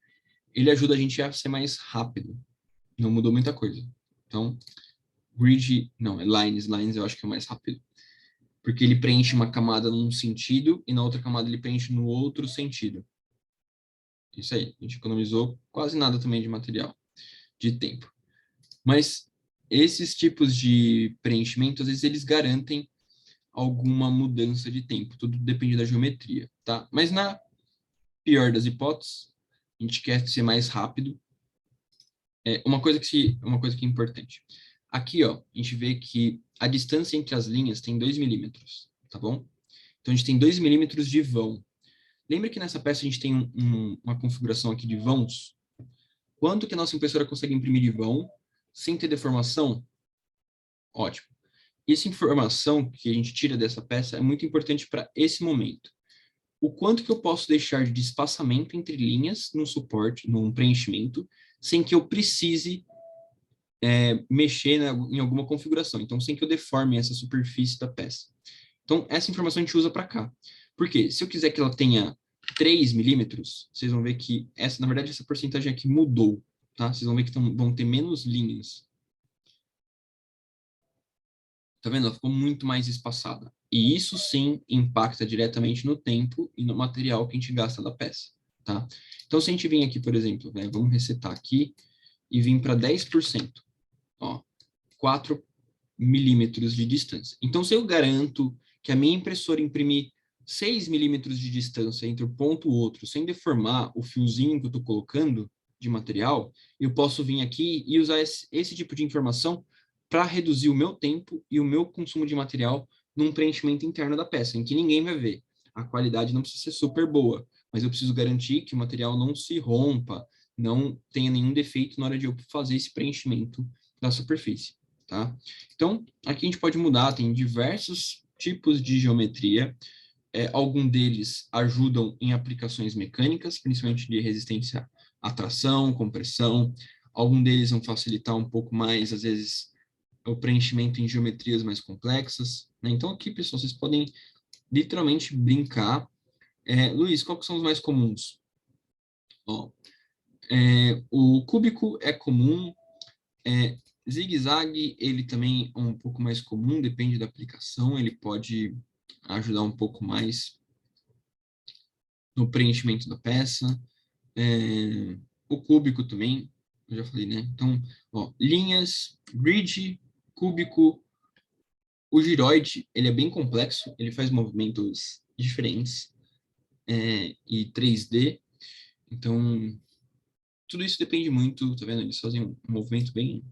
ele ajuda a gente a ser mais rápido. Não mudou muita coisa. Então, grid, não, é lines eu acho que é mais rápido. Porque ele preenche uma camada num sentido e na outra camada ele preenche no outro sentido. Isso aí, a gente economizou quase nada também de material, de tempo. Mas esses tipos de preenchimento, às vezes eles garantem alguma mudança de tempo, tudo depende da geometria, tá? Mas na pior das hipóteses, a gente quer ser mais rápido. Uma coisa que é importante. Aqui, ó, a gente vê que a distância entre as linhas tem 2 milímetros, tá bom? Então, a gente tem 2 milímetros de vão. Lembra que nessa peça a gente tem uma configuração aqui de vãos? Quanto que a nossa impressora consegue imprimir de vão sem ter deformação? Ótimo. Essa informação que a gente tira dessa peça é muito importante para esse momento. O quanto que eu posso deixar de espaçamento entre linhas no suporte, num preenchimento, sem que eu precise mexer em alguma configuração. Então, sem que eu deforme essa superfície da peça. Então, essa informação a gente usa para cá. Por quê? Se eu quiser que ela tenha 3 milímetros, vocês vão ver que, na verdade, essa porcentagem aqui mudou. Tá? Vocês vão ver que vão ter menos linhas. Tá vendo? Ela ficou muito mais espaçada. E isso sim impacta diretamente no tempo e no material que a gente gasta da peça, tá? Então, se a gente vir aqui, por exemplo, vamos resetar aqui e vir para 10%, ó, 4 milímetros de distância. Então, se eu garanto que a minha impressora imprimir 6 milímetros de distância entre o ponto e o outro, sem deformar o fiozinho que eu estou colocando de material, eu posso vir aqui e usar esse tipo de informação para reduzir o meu tempo e o meu consumo de material num preenchimento interno da peça, em que ninguém vai ver. A qualidade não precisa ser super boa, mas eu preciso garantir que o material não se rompa, não tenha nenhum defeito na hora de eu fazer esse preenchimento da superfície, tá? Então, aqui a gente pode mudar, tem diversos tipos de geometria, algum deles ajudam em aplicações mecânicas, principalmente de resistência à tração, compressão, algum deles vão facilitar um pouco mais, às vezes, o preenchimento em geometrias mais complexas, né? Então aqui, pessoal, vocês podem literalmente brincar. Luiz, quais são os mais comuns? Ó, o cúbico é comum, zigue-zague, ele também é um pouco mais comum, depende da aplicação, ele pode ajudar um pouco mais no preenchimento da peça. O cúbico também, eu já falei, né? Então, ó, linhas, grid, cúbico. O giroide, ele é bem complexo, ele faz movimentos diferentes e 3D, então tudo isso depende muito, tá vendo? Eles fazem um movimento bem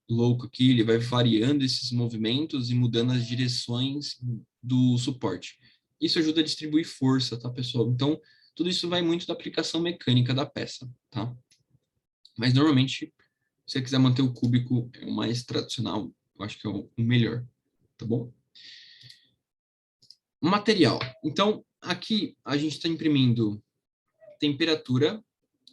louco aqui, ele vai variando esses movimentos e mudando as direções do suporte. Isso ajuda a distribuir força, tá, pessoal? Então, tudo isso vai muito da aplicação mecânica da peça, tá? Mas, normalmente, se você quiser manter o cúbico, é o mais tradicional, eu acho que é o melhor, tá bom? Material. Então, aqui a gente está imprimindo temperatura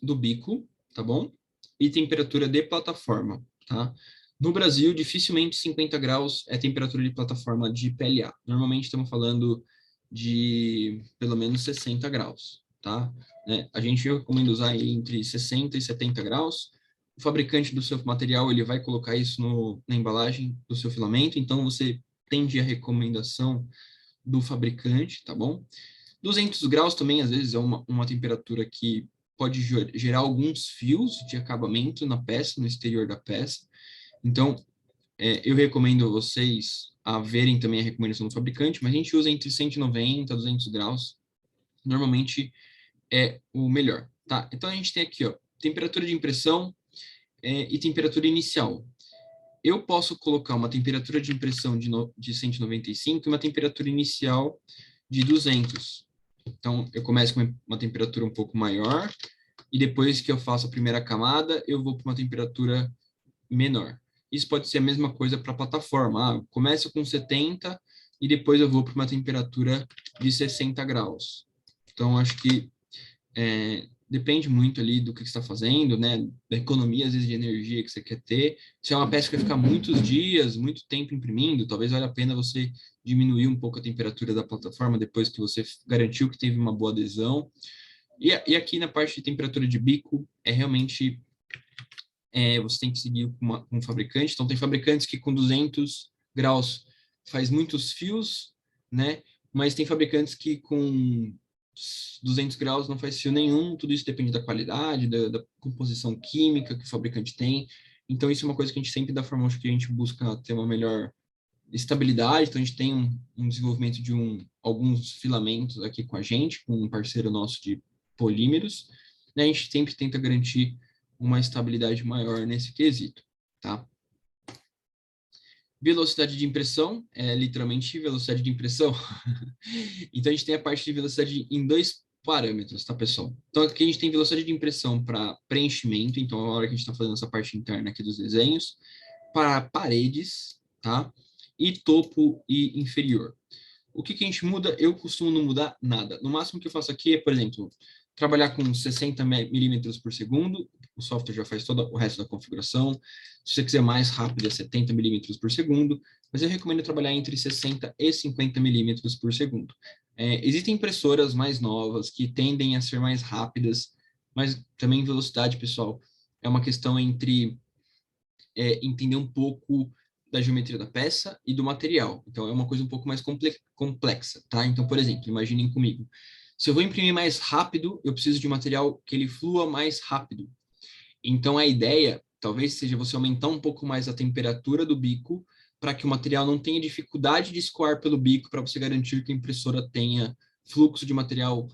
do bico, tá bom? E temperatura de plataforma, tá? No Brasil, dificilmente 50 graus é temperatura de plataforma de PLA. Normalmente estamos falando de pelo menos 60 graus, tá? A gente recomenda usar aí entre 60 e 70 graus. O fabricante do seu material, ele vai colocar isso na embalagem do seu filamento, então você depende a recomendação do fabricante, tá bom? 200 graus também, às vezes, é uma temperatura que pode gerar alguns fios de acabamento na peça, no exterior da peça. Então, eu recomendo vocês a verem também a recomendação do fabricante, mas a gente usa entre 190 e 200 graus. Normalmente é o melhor, tá? Então, a gente tem aqui, ó, temperatura de impressão e temperatura inicial. Eu posso colocar uma temperatura de impressão de 195 e uma temperatura inicial de 200. Então, eu começo com uma temperatura um pouco maior e depois que eu faço a primeira camada, eu vou para uma temperatura menor. Isso pode ser a mesma coisa para a plataforma. Eu começo com 70 e depois eu vou para uma temperatura de 60 graus. Então, acho que depende muito ali do que você está fazendo, né? Da economia, às vezes, de energia que você quer ter. Se é uma peça que vai ficar muitos dias, muito tempo imprimindo, talvez valha a pena você diminuir um pouco a temperatura da plataforma depois que você garantiu que teve uma boa adesão. E aqui na parte de temperatura de bico, realmente você tem que seguir com um fabricante. Então, tem fabricantes que com 200 graus faz muitos fios, né? Mas tem fabricantes que com 200 graus não faz fio nenhum. Tudo isso depende da qualidade, da composição química que o fabricante tem. Então, isso é uma coisa que a gente sempre da Formotion que a gente busca ter uma melhor estabilidade. Então, a gente tem um desenvolvimento de alguns filamentos aqui com a gente, com um parceiro nosso de polímeros. E a gente sempre tenta garantir uma estabilidade maior nesse quesito, tá? Velocidade de impressão, literalmente velocidade de impressão. Então, a gente tem a parte de velocidade em dois parâmetros, tá, pessoal? Então, aqui a gente tem velocidade de impressão para preenchimento, então, a hora que a gente está fazendo essa parte interna aqui dos desenhos, para paredes, tá? E topo e inferior. O que a gente muda? Eu costumo não mudar nada. No máximo que eu faço aqui é, por exemplo, trabalhar com 60 milímetros por segundo, o software já faz todo o resto da configuração. Se você quiser mais rápido, é 70 milímetros por segundo, mas eu recomendo trabalhar entre 60 e 50 milímetros por segundo. Existem impressoras mais novas que tendem a ser mais rápidas, mas também velocidade, pessoal, é uma questão entre entender um pouco da geometria da peça e do material. Então, é uma coisa um pouco mais complexa, tá? Então, por exemplo, imaginem comigo. Se eu vou imprimir mais rápido, eu preciso de um material que ele flua mais rápido. Então, a ideia talvez seja você aumentar um pouco mais a temperatura do bico para que o material não tenha dificuldade de escoar pelo bico, para você garantir que a impressora tenha fluxo de material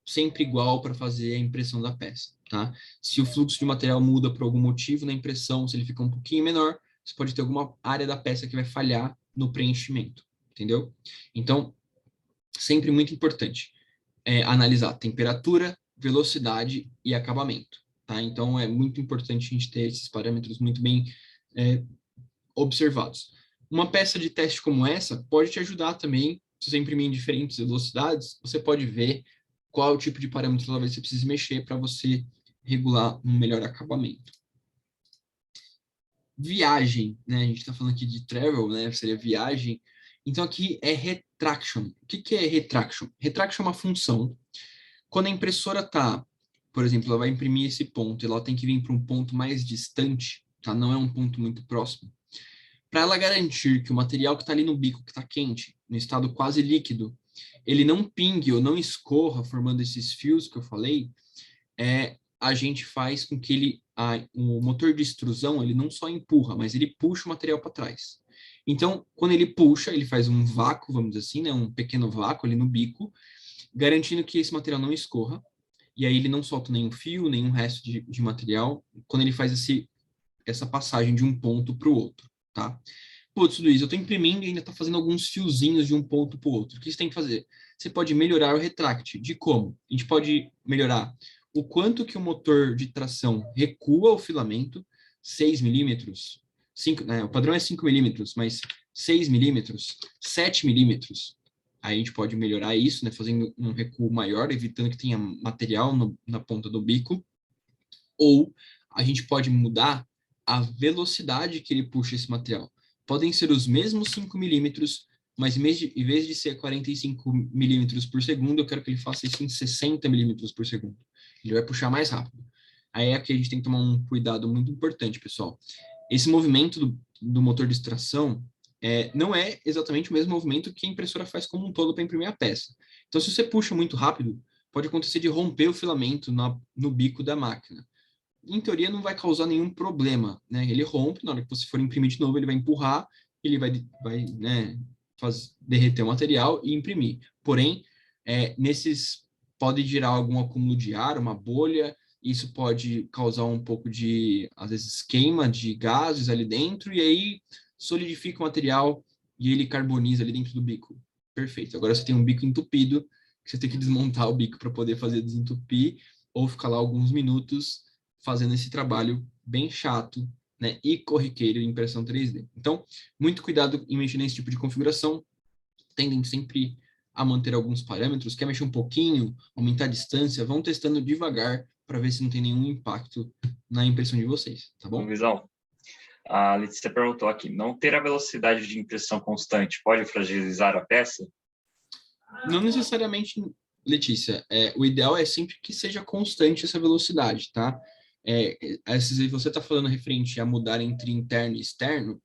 sempre igual para fazer a impressão da peça, tá? Se o fluxo de material muda por algum motivo na impressão, se ele fica um pouquinho menor, você pode ter alguma área da peça que vai falhar no preenchimento, entendeu? Então, sempre muito importante analisar temperatura, velocidade e acabamento, tá? Então, é muito importante a gente ter esses parâmetros muito bem observados. Uma peça de teste como essa pode te ajudar também, se você imprimir em diferentes velocidades, você pode ver qual é o tipo de parâmetro talvez você precise mexer para você regular um melhor acabamento. Viagem, né? A gente está falando aqui de travel, né? Seria viagem. Então, aqui é retraction. O que é retraction? Retraction é uma função. Quando a impressora está, por exemplo, ela vai imprimir esse ponto, ela tem que vir para um ponto mais distante, tá? Não é um ponto muito próximo. Para ela garantir que o material que está ali no bico, que está quente, no estado quase líquido, ele não pingue ou não escorra, formando esses fios que eu falei, a gente faz com que o motor de extrusão, ele não só empurra, mas ele puxa o material para trás. Então, quando ele puxa, ele faz um vácuo, vamos dizer assim, né, um pequeno vácuo ali no bico, garantindo que esse material não escorra, e aí ele não solta nenhum fio, nenhum resto de material, quando ele faz essa passagem de um ponto para o outro, tá? Putz, Luiz, eu estou imprimindo e ainda está fazendo alguns fiozinhos de um ponto para o outro. O que você tem que fazer? Você pode melhorar o retract. De como? A gente pode melhorar o quanto que o motor de tração recua o filamento, 6 milímetros, o padrão é 5 milímetros, mas 6 milímetros, 7 milímetros. Aí a gente pode melhorar isso, né, fazendo um recuo maior, evitando que tenha material na ponta do bico. Ou a gente pode mudar a velocidade que ele puxa esse material. Podem ser os mesmos 5 milímetros, mas em vez de ser 45 milímetros por segundo, eu quero que ele faça isso em 60 milímetros por segundo. Ele vai puxar mais rápido. Aí é que a gente tem que tomar um cuidado muito importante, pessoal. Esse movimento do motor de extração, não é exatamente o mesmo movimento que a impressora faz como um todo para imprimir a peça. Então, se você puxa muito rápido, pode acontecer de romper o filamento no bico da máquina. Em teoria, não vai causar nenhum problema, né? Ele rompe, na hora que você for imprimir de novo, ele vai empurrar, ele vai né, derreter o material e imprimir. Porém, pode gerar algum acúmulo de ar, uma bolha, isso pode causar um pouco de, às vezes, queima de gases ali dentro, e aí solidifica o material e ele carboniza ali dentro do bico. Perfeito. Agora você tem um bico entupido, que você tem que desmontar o bico para poder fazer desentupir, ou ficar lá alguns minutos fazendo esse trabalho bem chato, né, e corriqueiro de impressão 3D. Então, muito cuidado em mexer nesse tipo de configuração. Tendem sempre a manter alguns parâmetros. Quer mexer um pouquinho, aumentar a distância, vão testando devagar para ver se não tem nenhum impacto na impressão de vocês, tá bom? Luizão, a Letícia perguntou aqui, não ter a velocidade de impressão constante pode fragilizar a peça? Não necessariamente, Letícia. O ideal é sempre que seja constante essa velocidade, tá? Se você está falando referente a mudar entre interno e externo,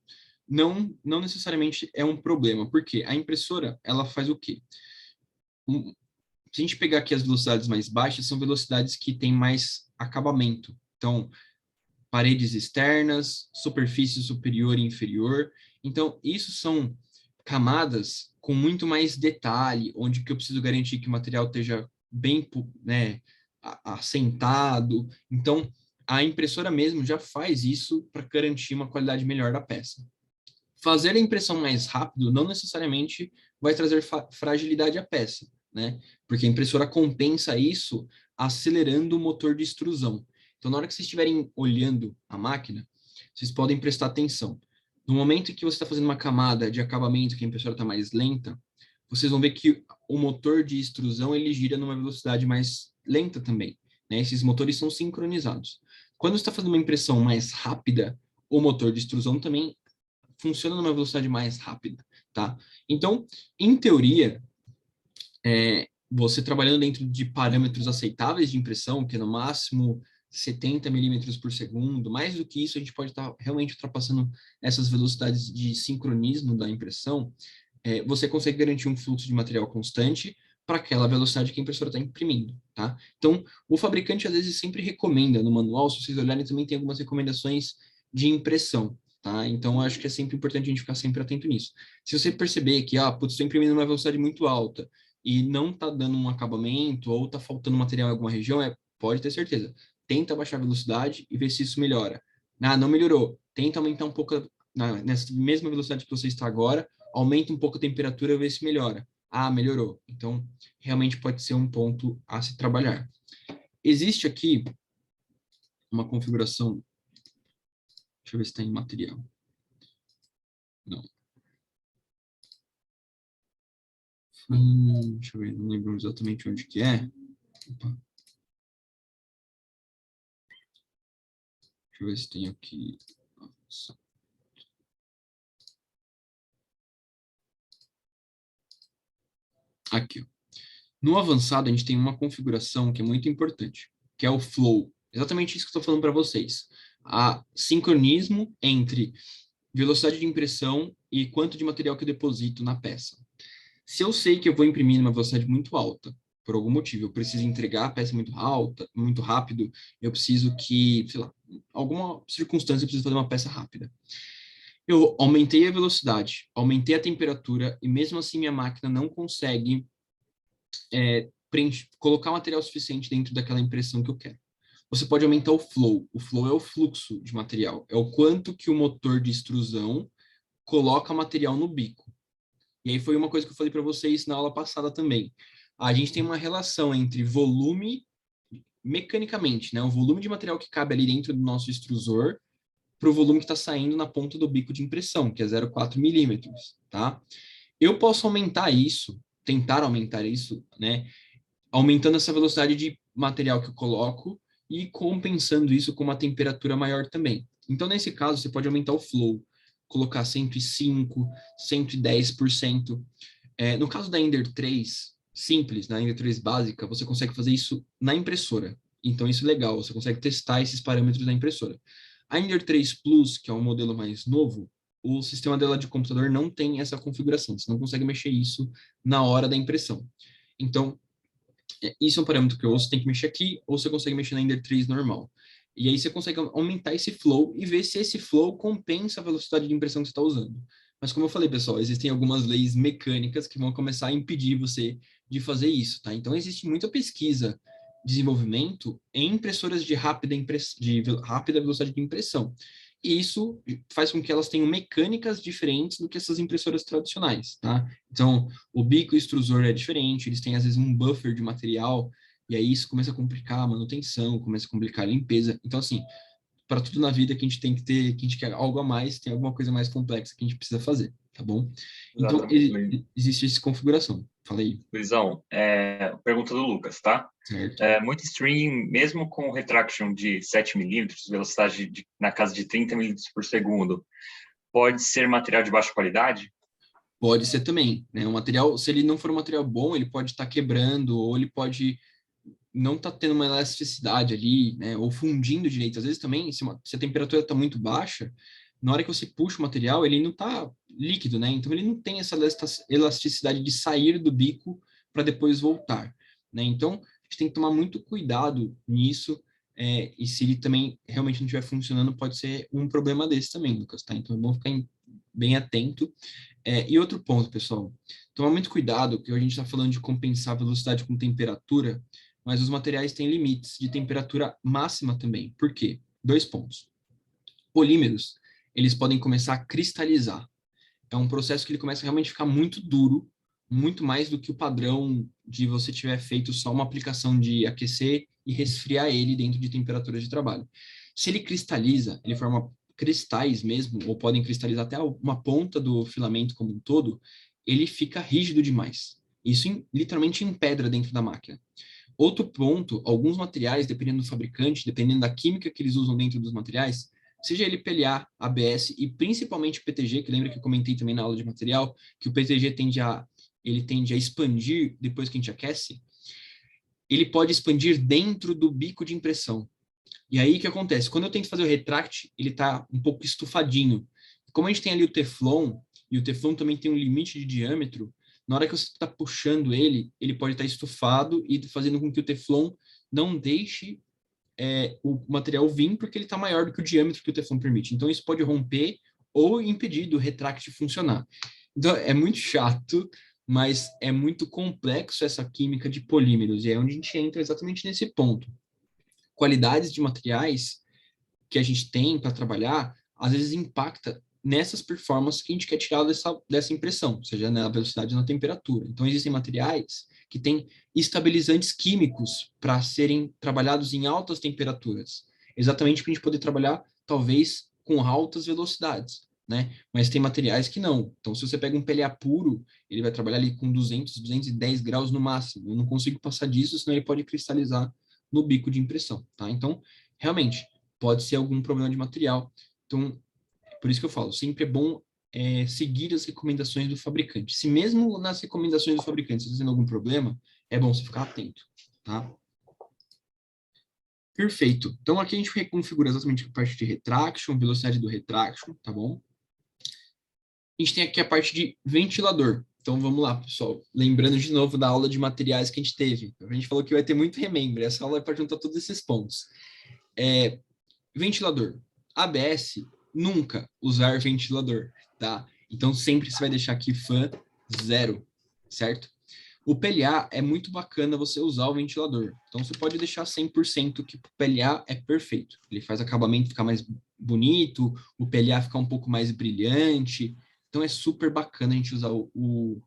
não necessariamente é um problema, porque a impressora, ela faz o quê? Se a gente pegar aqui as velocidades mais baixas, são velocidades que têm mais acabamento. Então, paredes externas, superfície superior e inferior. Então, isso são camadas com muito mais detalhe, onde que eu preciso garantir que o material esteja bem, né, assentado. Então, a impressora mesmo já faz isso para garantir uma qualidade melhor da peça. Fazer a impressão mais rápido não necessariamente vai trazer fragilidade à peça, né? Porque a impressora compensa isso acelerando o motor de extrusão. Então, na hora que vocês estiverem olhando a máquina, vocês podem prestar atenção. No momento em que você está fazendo uma camada de acabamento que a impressora está mais lenta, vocês vão ver que o motor de extrusão ele gira numa velocidade mais lenta também, né? Esses motores são sincronizados. Quando você está fazendo uma impressão mais rápida, o motor de extrusão também funciona numa velocidade mais rápida, tá? Então, em teoria, você trabalhando dentro de parâmetros aceitáveis de impressão, que é no máximo 70 milímetros por segundo, mais do que isso, a gente pode estar realmente ultrapassando essas velocidades de sincronismo da impressão, você consegue garantir um fluxo de material constante para aquela velocidade que a impressora está imprimindo, tá? Então, o fabricante às vezes sempre recomenda no manual, se vocês olharem também tem algumas recomendações de impressão, tá? Então, eu acho que é sempre importante a gente ficar sempre atento nisso. Se você perceber que, putz, estou imprimindo uma velocidade muito alta e não está dando um acabamento ou está faltando material em alguma região, pode ter certeza. Tenta baixar a velocidade e ver se isso melhora. Não melhorou. Tenta aumentar um pouco nessa mesma velocidade que você está agora, aumenta um pouco a temperatura e vê se melhora. Melhorou. Então, realmente pode ser um ponto a se trabalhar. Existe aqui uma configuração. Deixa eu ver se está em material. Não. Deixa eu ver, não lembro exatamente onde que é. Opa. Deixa eu ver se tem aqui. Nossa. Aqui, ó. No avançado, a gente tem uma configuração que é muito importante, que é o flow. Exatamente isso que eu estou falando para vocês. A sincronismo entre velocidade de impressão e quanto de material que eu deposito na peça. Se eu sei que eu vou imprimir numa velocidade muito alta, por algum motivo, eu preciso entregar a peça muito alta, muito rápido, eu preciso que, sei lá, alguma circunstância eu preciso fazer uma peça rápida. Eu aumentei a velocidade, aumentei a temperatura e mesmo assim minha máquina não consegue colocar material suficiente dentro daquela impressão que eu quero. Você pode aumentar o flow. O flow é o fluxo de material, é o quanto que o motor de extrusão coloca material no bico. E aí foi uma coisa que eu falei para vocês na aula passada também. A gente tem uma relação entre volume, mecanicamente, né? O volume de material que cabe ali dentro do nosso extrusor para o volume que está saindo na ponta do bico de impressão, que é 0,4 milímetros, tá? Eu posso aumentar isso, tentar aumentar isso, né? Aumentando essa velocidade de material que eu coloco e compensando isso com uma temperatura maior também. Então, nesse caso, você pode aumentar o flow, colocar 105, 110%. No caso da Ender 3, simples, na Ender 3 básica, você consegue fazer isso na impressora. Então, isso é legal, você consegue testar esses parâmetros na impressora. A Ender 3 Plus, que é um modelo mais novo, o sistema dela de computador não tem essa configuração, você não consegue mexer isso na hora da impressão. Então, isso é um parâmetro que ou você tem que mexer aqui, ou você consegue mexer na Ender 3 normal. E aí você consegue aumentar esse flow e ver se esse flow compensa a velocidade de impressão que você está usando. Mas como eu falei, pessoal, existem algumas leis mecânicas que vão começar a impedir você de fazer isso, tá? Então, existe muita pesquisa, desenvolvimento em impressoras de rápida velocidade de impressão. E isso faz com que elas tenham mecânicas diferentes do que essas impressoras tradicionais, tá? Então, o bico extrusor é diferente, eles têm às vezes um buffer de material, e aí isso começa a complicar a manutenção, começa a complicar a limpeza. Então, assim, para tudo na vida que a gente tem que ter, que a gente quer algo a mais, tem alguma coisa mais complexa que a gente precisa fazer, tá bom? Então, Exatamente. existe essa configuração. Falei, Luizão, pergunta do Lucas, tá? certo? Muito string, mesmo com retraction de 7 milímetros, velocidade na casa de 30 milímetros por segundo, pode ser material de baixa qualidade? Pode ser também, né? O material, se ele não for um material bom, ele pode estar quebrando, ou ele pode não estar tendo uma elasticidade ali, né? Ou fundindo direito. Às vezes também, se a temperatura está muito baixa, na hora que você puxa o material, ele não está líquido, né? Então ele não tem essa elasticidade de sair do bico para depois voltar, né? Então a gente tem que tomar muito cuidado nisso. E se ele também realmente não estiver funcionando, pode ser um problema desse também, Lucas, tá? Então é bom ficar bem atento. E outro ponto, pessoal, tomar muito cuidado, que a gente está falando de compensar velocidade com temperatura, mas os materiais têm limites de temperatura máxima também. Por quê? Dois pontos. Polímeros, eles podem começar a cristalizar. É um processo que ele começa a realmente ficar muito duro, muito mais do que o padrão de você tiver feito só uma aplicação de aquecer e resfriar ele dentro de temperaturas de trabalho. Se ele cristaliza, ele forma cristais mesmo, ou podem cristalizar até uma ponta do filamento como um todo, ele fica rígido demais. Isso literalmente empedra dentro da máquina. Outro ponto, alguns materiais, dependendo do fabricante, dependendo da química que eles usam dentro dos materiais, seja ele PLA, ABS e principalmente PTG, que lembra que eu comentei também na aula de material, que o PTG tende a expandir depois que a gente aquece, ele pode expandir dentro do bico de impressão. E aí o que acontece? Quando eu tento fazer o retract, ele está um pouco estufadinho. Como a gente tem ali o Teflon, e o Teflon também tem um limite de diâmetro, na hora que você está puxando ele, ele pode estar estufado e fazendo com que o Teflon não deixe o material vir, porque ele está maior do que o diâmetro que o Teflon permite. Então isso pode romper ou impedir do retract funcionar. Então é muito chato, mas é muito complexo essa química de polímeros, e é onde a gente entra exatamente nesse ponto. Qualidades de materiais que a gente tem para trabalhar, às vezes impacta nessas performances que a gente quer tirar dessa impressão, seja na velocidade ou na temperatura. Então, existem materiais que têm estabilizantes químicos para serem trabalhados em altas temperaturas, exatamente para a gente poder trabalhar, talvez, com altas velocidades, né? Mas tem materiais que não. Então, se você pega um PLA puro, ele vai trabalhar ali com 200, 210 graus no máximo. Eu não consigo passar disso, senão ele pode cristalizar no bico de impressão, tá? Então, realmente, pode ser algum problema de material. Então, por isso que eu falo, sempre é bom seguir as recomendações do fabricante. Se mesmo nas recomendações do fabricante está tendo algum problema, é bom você ficar atento, tá? Perfeito. Então, aqui a gente reconfigura exatamente a parte de retraction, velocidade do retraction, tá bom? A gente tem aqui a parte de ventilador. Então, vamos lá, pessoal. Lembrando de novo da aula de materiais que a gente teve. A gente falou que vai ter muito remember. Essa aula é para juntar todos esses pontos. Ventilador. ABS, nunca usar ventilador, tá? Então, sempre você vai deixar aqui fan 0, certo? O PLA é muito bacana você usar o ventilador. Então, você pode deixar 100% que o PLA é perfeito. Ele faz o acabamento ficar mais bonito, o PLA ficar um pouco mais brilhante. Então, é super bacana a gente usar o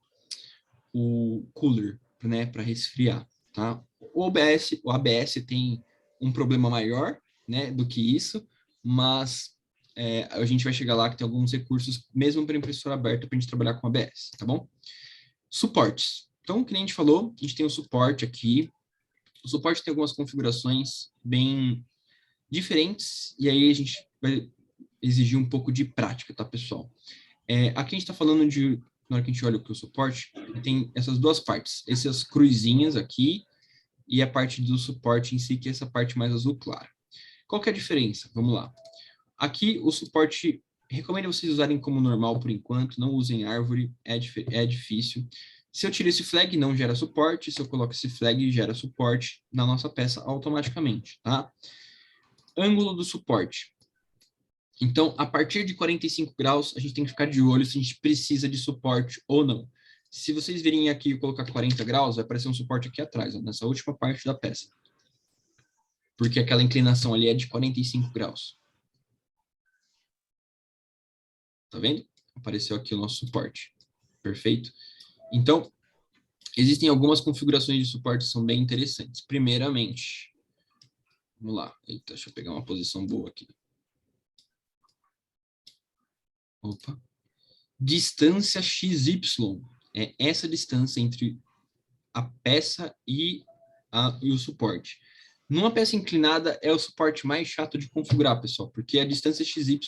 cooler, né, para resfriar, tá? O ABS tem um problema maior, né, do que isso, mas a gente vai chegar lá que tem alguns recursos, mesmo para impressora aberta, para a gente trabalhar com ABS, tá bom? Suportes. Então, que nem a gente falou, a gente tem o suporte aqui. O suporte tem algumas configurações bem diferentes, e aí a gente vai exigir um pouco de prática, tá, pessoal? Aqui a gente está falando de, na hora que a gente olha para o suporte, tem essas duas partes, essas cruzinhas aqui, e a parte do suporte em si, que é essa parte mais azul clara. Qual que é a diferença? Vamos lá. Aqui, o suporte recomendo vocês usarem como normal por enquanto, não usem árvore, é difícil. Se eu tiro esse flag, não gera suporte. Se eu coloco esse flag, gera suporte na nossa peça automaticamente, tá? Ângulo do suporte. Então, a partir de 45 graus, a gente tem que ficar de olho se a gente precisa de suporte ou não. Se vocês virem aqui e colocar 40 graus, vai aparecer um suporte aqui atrás, ó, nessa última parte da peça. Porque aquela inclinação ali é de 45 graus. Tá vendo? Apareceu aqui o nosso suporte. Perfeito? Então, existem algumas configurações de suporte que são bem interessantes. Primeiramente, vamos lá. Eita, deixa eu pegar uma posição boa aqui. Opa. Distância XY. É essa distância entre a peça e o suporte. Numa peça inclinada, é o suporte mais chato de configurar, pessoal, porque a distância XY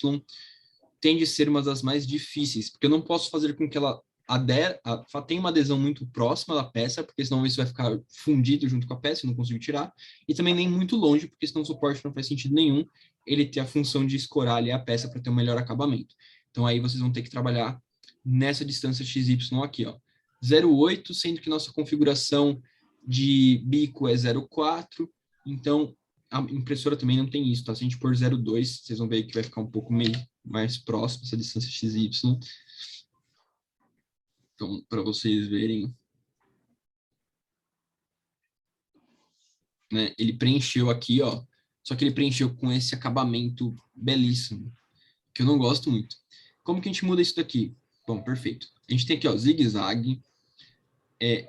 tende a ser uma das mais difíceis, porque eu não posso fazer com que ela tenha uma adesão muito próxima da peça, porque senão isso vai ficar fundido junto com a peça, eu não consigo tirar, e também nem muito longe, porque senão o suporte não faz sentido nenhum, ele ter a função de escorar ali a peça para ter um melhor acabamento. Então aí vocês vão ter que trabalhar nessa distância XY aqui, ó. 0,8, sendo que nossa configuração de bico é 0,4, então a impressora também não tem isso, tá? Se a gente pôr 0,2, vocês vão ver que vai ficar um pouco meio mais próximo essa distância XY. Então, para vocês verem, né? Ele preencheu aqui, ó. Só que ele preencheu com esse acabamento belíssimo, que eu não gosto muito. Como que a gente muda isso daqui? Bom, perfeito. A gente tem aqui, ó, zigue-zague.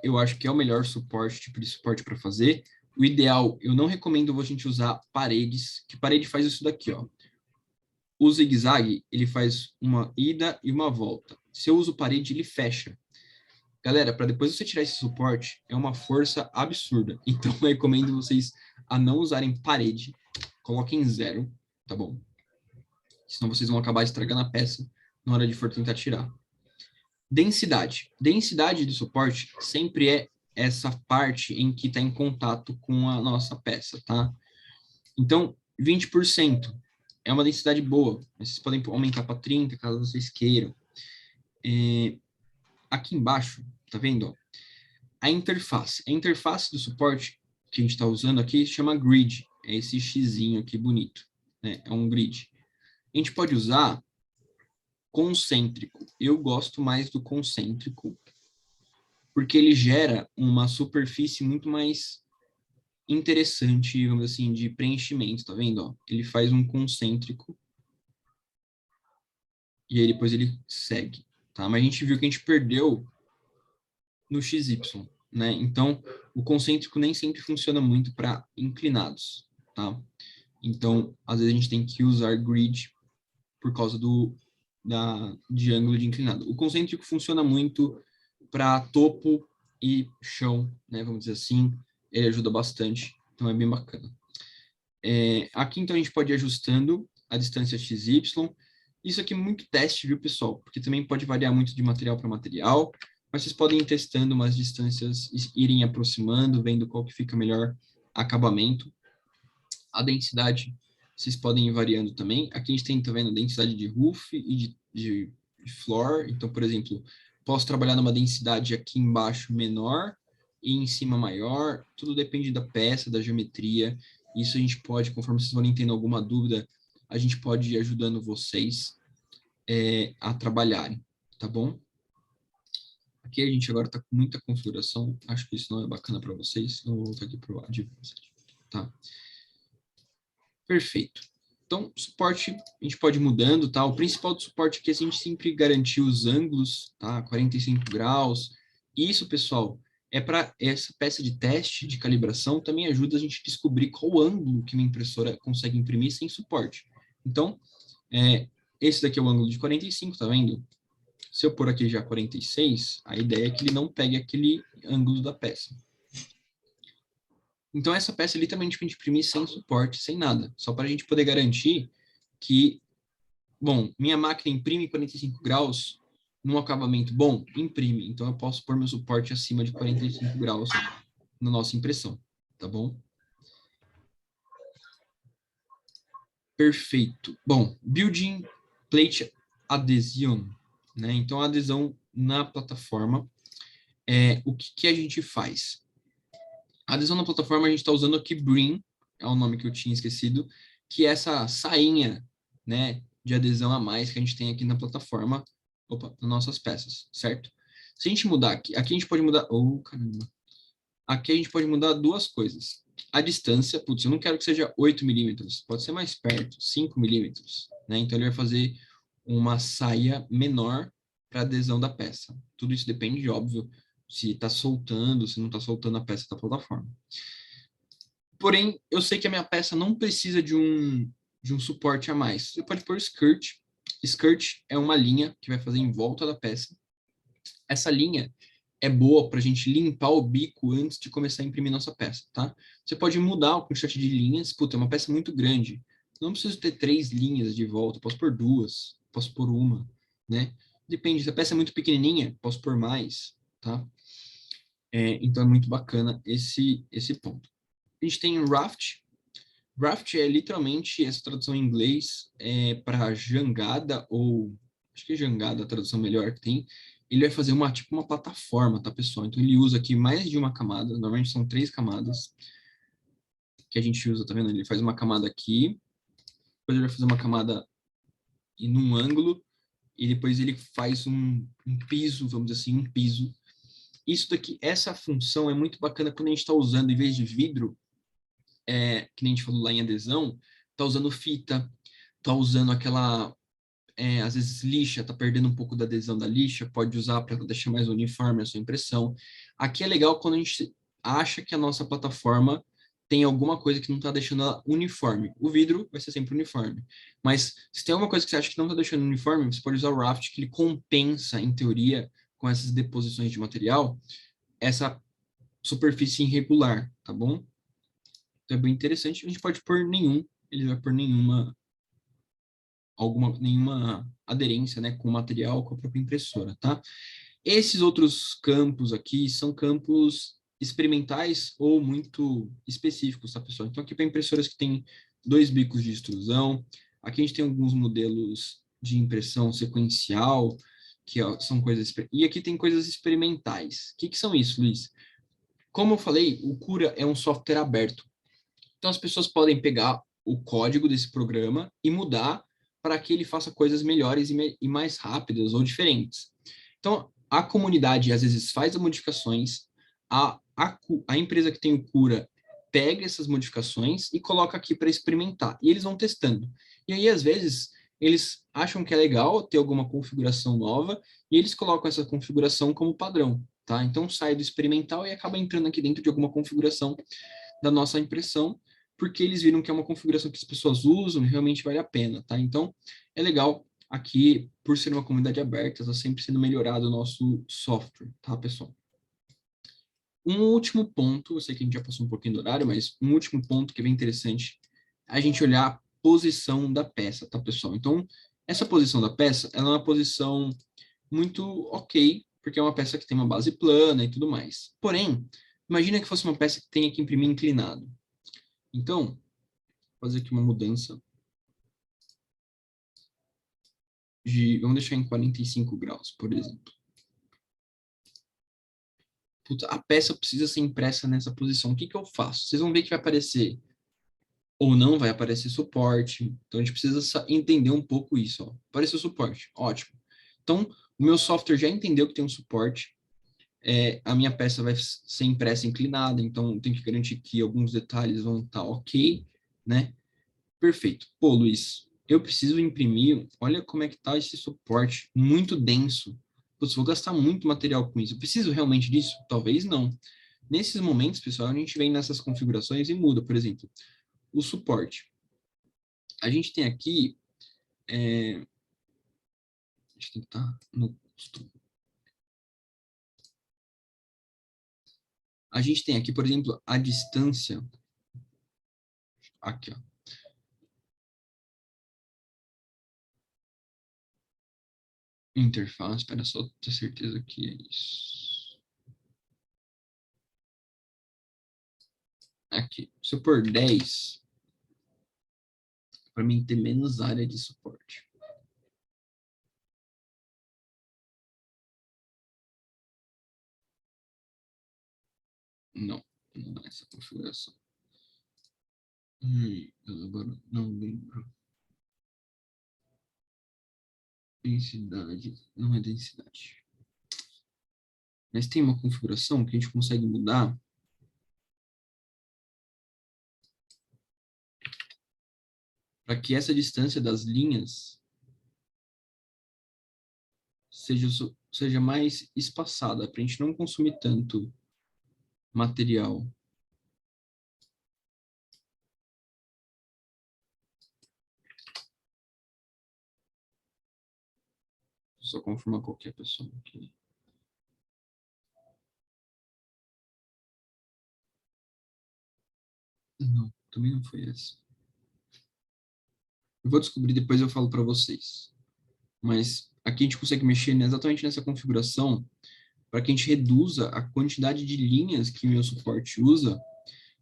Eu acho que é o melhor suporte, tipo de suporte para fazer. O ideal, eu não recomendo a gente usar paredes, que parede faz isso daqui, ó. O zigue-zague, ele faz uma ida e uma volta. Se eu uso parede, ele fecha. Galera, para depois você tirar esse suporte, é uma força absurda. Então, eu recomendo vocês a não usarem parede. Coloquem 0, tá bom? Senão vocês vão acabar estragando a peça na hora de for tentar tirar. Densidade. Densidade do suporte sempre é essa parte em que está em contato com a nossa peça, tá? Então, 20% é uma densidade boa. Vocês podem aumentar para 30%, caso vocês queiram. Aqui embaixo, tá vendo? A interface do suporte que a gente está usando aqui chama grid. É esse xizinho aqui bonito, né? É um grid. A gente pode usar concêntrico. Eu gosto mais do concêntrico, porque ele gera uma superfície muito mais interessante, vamos dizer assim, de preenchimento, tá vendo? Ó, ele faz um concêntrico e aí depois ele segue, tá? Mas a gente viu que a gente perdeu no XY, né? Então, o concêntrico nem sempre funciona muito para inclinados, tá? Então, às vezes a gente tem que usar grid por causa de ângulo de inclinado. O concêntrico funciona muito para topo e chão, né? Vamos dizer assim, ele ajuda bastante, então é bem bacana. Aqui, então, a gente pode ir ajustando a distância XY. Isso aqui é muito teste, viu, pessoal? Porque também pode variar muito de material para material, mas vocês podem ir testando umas distâncias, irem aproximando, vendo qual que fica melhor acabamento. A densidade, vocês podem ir variando também. Aqui a gente tem, tá vendo, a densidade de roof e de floor. Então, por exemplo, posso trabalhar numa densidade aqui embaixo menor e em cima maior. Tudo depende da peça, da geometria. Isso a gente pode, conforme vocês vão tendo alguma dúvida, a gente pode ir ajudando vocês a trabalharem, tá bom? Aqui a gente agora está com muita configuração. Acho que isso não é bacana para vocês. Eu vou voltar aqui para o Advanced, tá? Perfeito. Então, suporte, a gente pode ir mudando, tá? O principal do suporte aqui é a gente sempre garantir os ângulos, tá? 45 graus. Isso, pessoal, é para essa peça de teste de calibração, também ajuda a gente a descobrir qual ângulo que uma impressora consegue imprimir sem suporte. Então, esse daqui é o ângulo de 45, tá vendo? Se eu pôr aqui já 46, a ideia é que ele não pegue aquele ângulo da peça. Então, essa peça literalmente a gente imprimir sem suporte, sem nada. Só para a gente poder garantir que, bom, minha máquina imprime 45 graus num acabamento bom? Imprime. Então, eu posso pôr meu suporte acima de 45 graus na nossa impressão, tá bom? Perfeito. Bom, building plate adhesion, né? Então, a adesão na plataforma, o que a gente faz? A adesão na plataforma, a gente está usando aqui Brim, é o nome que eu tinha esquecido, que é essa sainha, né, de adesão a mais que a gente tem aqui na plataforma, nas nossas peças, certo? Se a gente mudar aqui a gente pode mudar, caramba. Aqui a gente pode mudar duas coisas. A distância, putz, eu não quero que seja 8 milímetros, pode ser mais perto, 5 milímetros, né? Então, ele vai fazer uma saia menor para adesão da peça. Tudo isso depende, óbvio, se está soltando, se não está soltando a peça da plataforma. Porém, eu sei que a minha peça não precisa de um suporte a mais. Você pode pôr skirt. Skirt é uma linha que vai fazer em volta da peça. Essa linha é boa para a gente limpar o bico antes de começar a imprimir nossa peça, tá? Você pode mudar o quantidade de linhas. Puta, é uma peça muito grande. Não preciso ter 3 linhas de volta. Posso pôr 2, posso pôr uma, né? Depende. Se a peça é muito pequenininha, posso pôr mais, tá? Então é muito bacana esse ponto. A gente tem Raft. Raft é literalmente, essa tradução em inglês para jangada, ou acho que é jangada a tradução melhor que tem. Ele vai fazer tipo uma plataforma, tá, pessoal? Então ele usa aqui mais de uma camada, normalmente são 3 camadas que a gente usa, tá vendo? Ele faz uma camada aqui, depois ele vai fazer uma camada num ângulo, e depois ele faz um piso, vamos dizer assim, um piso. Isso daqui, essa função é muito bacana quando a gente está usando, em vez de vidro, que nem a gente falou lá em adesão, tá usando fita, tá usando aquela, às vezes lixa, tá perdendo um pouco da adesão da lixa, pode usar para deixar mais uniforme a sua impressão. Aqui é legal quando a gente acha que a nossa plataforma tem alguma coisa que não está deixando ela uniforme. O vidro vai ser sempre uniforme. Mas se tem alguma coisa que você acha que não está deixando uniforme, você pode usar o Raft, que ele compensa, em teoria, com essas deposições de material, essa superfície irregular, tá bom? Então é bem interessante. A gente pode pôr nenhum, ele vai pôr nenhuma aderência, né, com o material, com a própria impressora, tá? Esses outros campos aqui são campos experimentais ou muito específicos, tá, pessoal? Então aqui para impressoras que têm 2 bicos de extrusão, aqui a gente tem alguns modelos de impressão sequencial, que são coisas... E aqui tem coisas experimentais. O que são isso, Luiz? Como eu falei, o Cura é um software aberto. Então, as pessoas podem pegar o código desse programa e mudar para que ele faça coisas melhores e mais rápidas ou diferentes. Então, a comunidade, às vezes, faz as modificações, a empresa que tem o Cura pega essas modificações e coloca aqui para experimentar. E eles vão testando. E aí, às vezes, eles acham que é legal ter alguma configuração nova e eles colocam essa configuração como padrão. Tá? Então, sai do experimental e acaba entrando aqui dentro de alguma configuração da nossa impressão, porque eles viram que é uma configuração que as pessoas usam e realmente vale a pena, tá? Então, é legal aqui, por ser uma comunidade aberta, está sempre sendo melhorado o nosso software, tá, pessoal? Um último ponto, eu sei que a gente já passou um pouquinho do horário, mas um último ponto que é bem interessante, é a gente olhar a posição da peça, tá, pessoal? Então, essa posição da peça, ela é uma posição muito ok, porque é uma peça que tem uma base plana e tudo mais. Porém, imagina que fosse uma peça que tenha que imprimir inclinado. Então, vou fazer aqui uma mudança vamos deixar em 45 graus, por exemplo. Puta, a peça precisa ser impressa nessa posição. O que eu faço? Vocês vão ver que vai aparecer ou não vai aparecer suporte. Então, a gente precisa entender um pouco isso. Ó. Apareceu suporte, ótimo. Então, o meu software já entendeu que tem um suporte. A minha peça vai ser impressa inclinada, então tem que garantir que alguns detalhes vão estar ok, né? Perfeito. Pô, Luiz, eu preciso imprimir. Olha como é que tá esse suporte, muito denso. Putz, vou gastar muito material com isso. Eu preciso realmente disso? Talvez não. Nesses momentos, pessoal, a gente vem nessas configurações e muda, por exemplo, o suporte. A gente tem aqui, a gente tem que estar no costume. A gente tem aqui, por exemplo, a distância. Aqui, ó. Interface, espera só ter certeza que é isso. Aqui, se eu pôr 10, para mim ter menos área de suporte. Não, não é essa configuração. Agora não lembro. Densidade, não é densidade. Mas tem uma configuração que a gente consegue mudar para que essa distância das linhas seja mais espaçada, para a gente não consumir tanto material. Só confirmar qualquer pessoa aqui. Não, também não foi essa. Eu vou descobrir, depois eu falo para vocês. Mas aqui a gente consegue mexer exatamente nessa configuração para que a gente reduza a quantidade de linhas que o meu suporte usa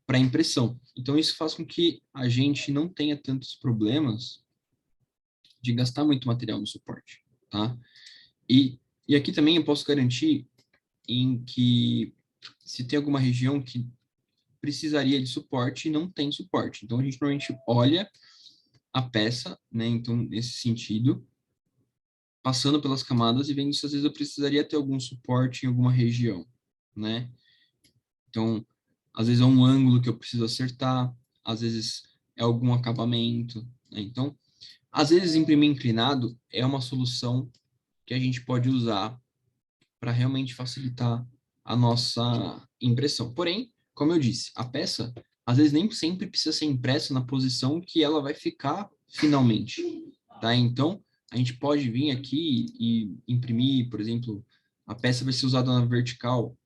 para impressão. Então, isso faz com que a gente não tenha tantos problemas de gastar muito material no suporte, tá? E aqui também eu posso garantir em que se tem alguma região que precisaria de suporte e não tem suporte. Então, a gente normalmente olha a peça, né? Então, nesse sentido, passando pelas camadas e vendo se às vezes eu precisaria ter algum suporte em alguma região, né? Então, às vezes é um ângulo que eu preciso acertar, às vezes é algum acabamento, né? Então, às vezes imprimir inclinado é uma solução que a gente pode usar para realmente facilitar a nossa impressão. Porém, como eu disse, a peça às vezes nem sempre precisa ser impressa na posição que ela vai ficar finalmente, tá? Então, a gente pode vir aqui e imprimir, por exemplo, a peça vai ser usada na vertical.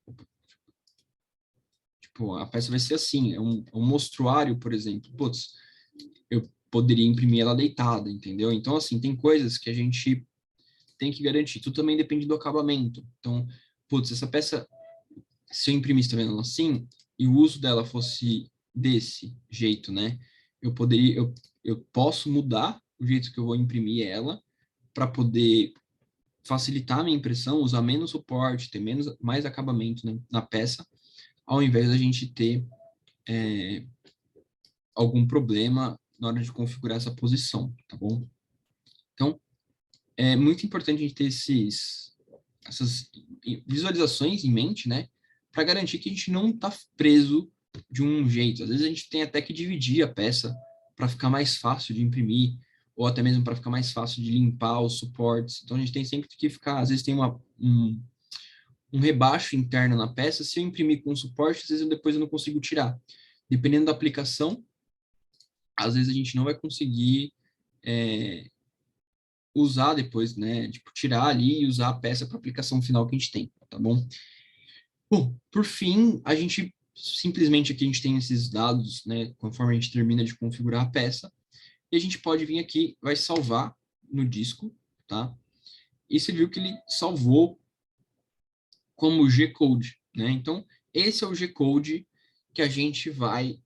Tipo, a peça vai ser assim, é um mostruário, por exemplo. Putz, eu poderia imprimir ela deitada, entendeu? Então, assim, tem coisas que a gente tem que garantir. Tudo também depende do acabamento. Então, putz, essa peça, se eu imprimisse, tá vendo ela assim, e o uso dela fosse desse jeito, né? Eu posso mudar o jeito que eu vou imprimir ela para poder facilitar a minha impressão, usar menos suporte, ter mais acabamento, né, na peça, ao invés da gente ter algum problema na hora de configurar essa posição, tá bom? Então, é muito importante a gente ter essas visualizações em mente, né? Para garantir que a gente não está preso de um jeito. Às vezes a gente tem até que dividir a peça para ficar mais fácil de imprimir, ou até mesmo para ficar mais fácil de limpar os suportes. Então a gente tem sempre que ficar, às vezes tem um rebaixo interno na peça. Se eu imprimir com suporte, às vezes depois eu não consigo tirar. Dependendo da aplicação, às vezes a gente não vai conseguir usar depois, né? Tipo, tirar ali e usar a peça para a aplicação final que a gente tem, tá bom? Bom, por fim, a gente simplesmente aqui a gente tem esses dados, né? Conforme a gente termina de configurar a peça, e a gente pode vir aqui, vai salvar no disco, tá? E você viu que ele salvou como G-code, né? Então, esse é o G-code que a gente vai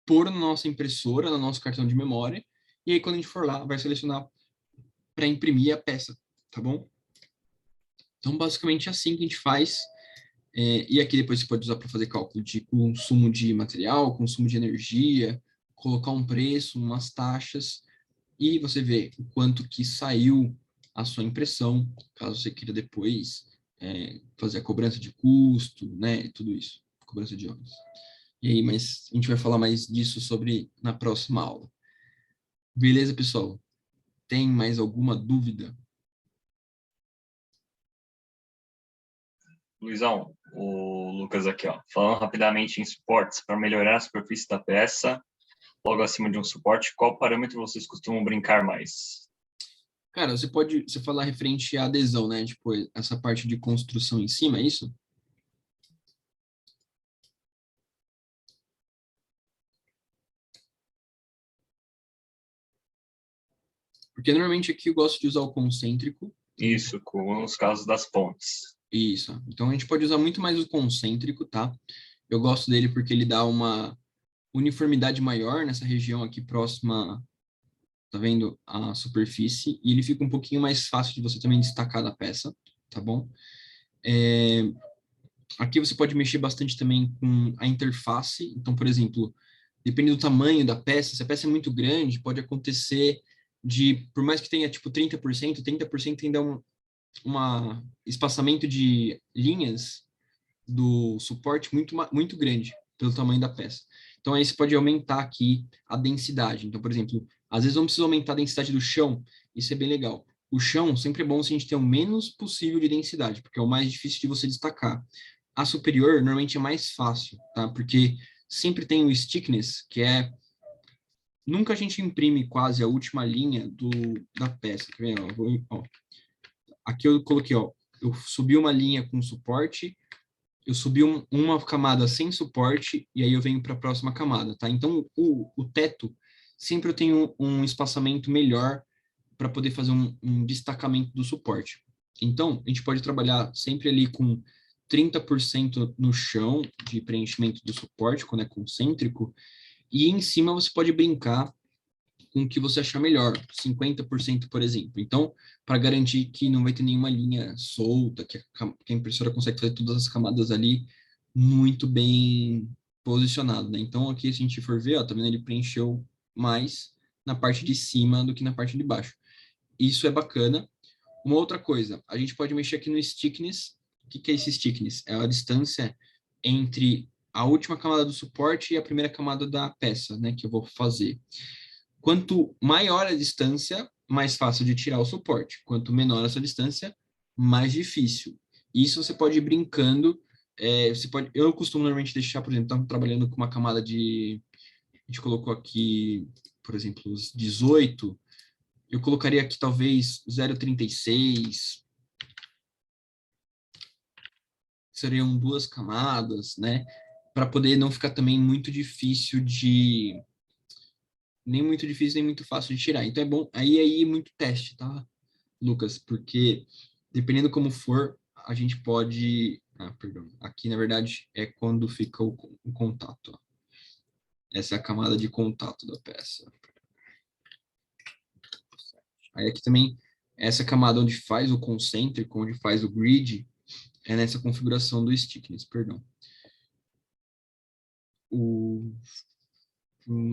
pôr na nossa impressora, no nosso cartão de memória, e aí quando a gente for lá, vai selecionar para imprimir a peça, tá bom? Então, basicamente é assim que a gente faz. E aqui depois você pode usar para fazer cálculo de consumo de material, consumo de energia, colocar um preço, umas taxas, e você vê o quanto que saiu a sua impressão, caso você queira depois fazer a cobrança de custo, né, tudo isso, cobrança de horas. E aí, mas a gente vai falar mais disso sobre na próxima aula. Beleza, pessoal? Tem mais alguma dúvida? Luizão, o Lucas aqui, ó, falando rapidamente em suportes para melhorar a superfície da peça, logo acima de um suporte, qual parâmetro vocês costumam brincar mais? Cara, você falar referente à adesão, né? Tipo, essa parte de construção em cima, é isso? Porque normalmente aqui eu gosto de usar o concêntrico. Isso, com os casos das pontes. Isso. Então a gente pode usar muito mais o concêntrico, tá? Eu gosto dele porque ele dá uma uniformidade maior nessa região aqui próxima, tá vendo? A superfície. E ele fica um pouquinho mais fácil de você também destacar da peça, tá bom? Aqui você pode mexer bastante também com a interface. Então, por exemplo, dependendo do tamanho da peça, se a peça é muito grande, pode acontecer por mais que tenha tipo 30% ainda é um espaçamento de linhas do suporte muito grande pelo tamanho da peça. Então, aí você pode aumentar aqui a densidade. Então, por exemplo, às vezes não precisa aumentar a densidade do chão, isso é bem legal. O chão sempre é bom se a gente ter o menos possível de densidade, porque é o mais difícil de você destacar. A superior normalmente é mais fácil, tá? Porque sempre tem o stickness, que é nunca a gente imprime quase a última linha da peça. Quer ver? Ó, aqui eu coloquei, ó, eu subi uma linha com suporte, eu subi uma camada sem suporte e aí eu venho para a próxima camada, tá? Então, o teto, sempre eu tenho um espaçamento melhor para poder fazer um destacamento do suporte. Então, a gente pode trabalhar sempre ali com 30% no chão de preenchimento do suporte, quando é concêntrico, e em cima você pode brincar com o que você achar melhor, 50%, por exemplo. Então, para garantir que não vai ter nenhuma linha solta, que a impressora consegue fazer todas as camadas ali muito bem posicionado, né? Então, aqui, se a gente for ver, ó, tá vendo? Ele preencheu mais na parte de cima do que na parte de baixo. Isso é bacana. Uma outra coisa, a gente pode mexer aqui no stickness. O que é esse stickness? É a distância entre a última camada do suporte e a primeira camada da peça, né, que eu vou fazer. Quanto maior a distância, mais fácil de tirar o suporte. Quanto menor essa distância, mais difícil. Isso você pode ir brincando. Eu costumo normalmente deixar, por exemplo, estamos trabalhando com uma camada a gente colocou aqui, por exemplo, os 18. Eu colocaria aqui talvez 0,36. Seriam duas camadas, né? Para poder não ficar também muito difícil nem muito difícil, nem muito fácil de tirar. Então é bom, aí é muito teste, tá, Lucas? Porque dependendo como for, a gente pode. Ah, perdão. Aqui, na verdade, é quando fica o contato. Ó. Essa é a camada de contato da peça. Aí aqui também, essa camada onde faz o concêntrico, onde faz o grid, é nessa configuração do stickness, perdão.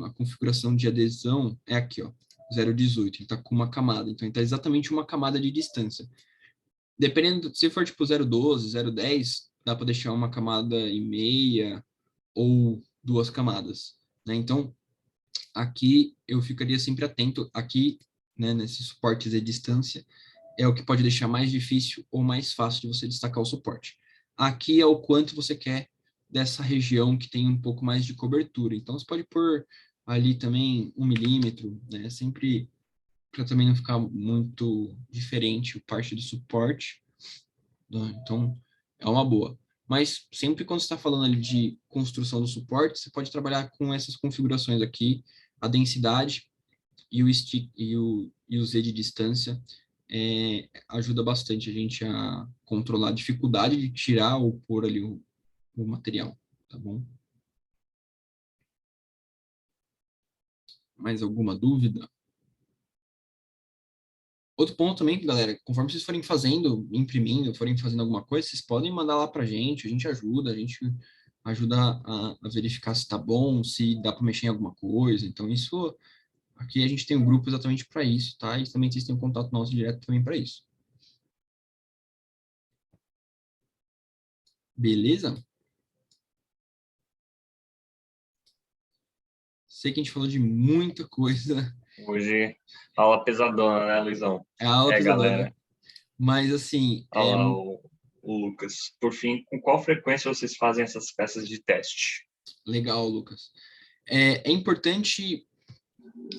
A configuração de adesão é aqui, ó, 0,18. Ele está com uma camada, então ele está exatamente uma camada de distância. Dependendo, se for tipo 0,12, 0,10, dá para deixar uma camada e meia ou duas camadas, né? Então, aqui eu ficaria sempre atento, aqui, né, nesses suportes de distância, é o que pode deixar mais difícil ou mais fácil de você destacar o suporte. Aqui é o quanto você quer dessa região que tem um pouco mais de cobertura. Então, você pode pôr ali também 1 milímetro, né? Sempre para também não ficar muito diferente parte do suporte. Né? Então, é uma boa. Mas sempre quando você está falando ali de construção do suporte, você pode trabalhar com essas configurações aqui, a densidade e o Z de distância ajuda bastante a gente a controlar a dificuldade de tirar ou pôr ali o material, tá bom? Mais alguma dúvida? Outro ponto também, galera, conforme vocês forem fazendo, imprimindo, forem fazendo alguma coisa, vocês podem mandar lá para a gente ajuda a verificar se tá bom, se dá para mexer em alguma coisa. Então, isso, aqui a gente tem um grupo exatamente para isso, tá? E também vocês têm um contato nosso direto também para isso. Beleza? Sei que a gente falou de muita coisa. Hoje, aula pesadona, né, Luizão? É a aula pesadona. Galera. Mas, assim... Olha lá, o Lucas. Por fim, com qual frequência vocês fazem essas peças de teste? Legal, Lucas. É importante,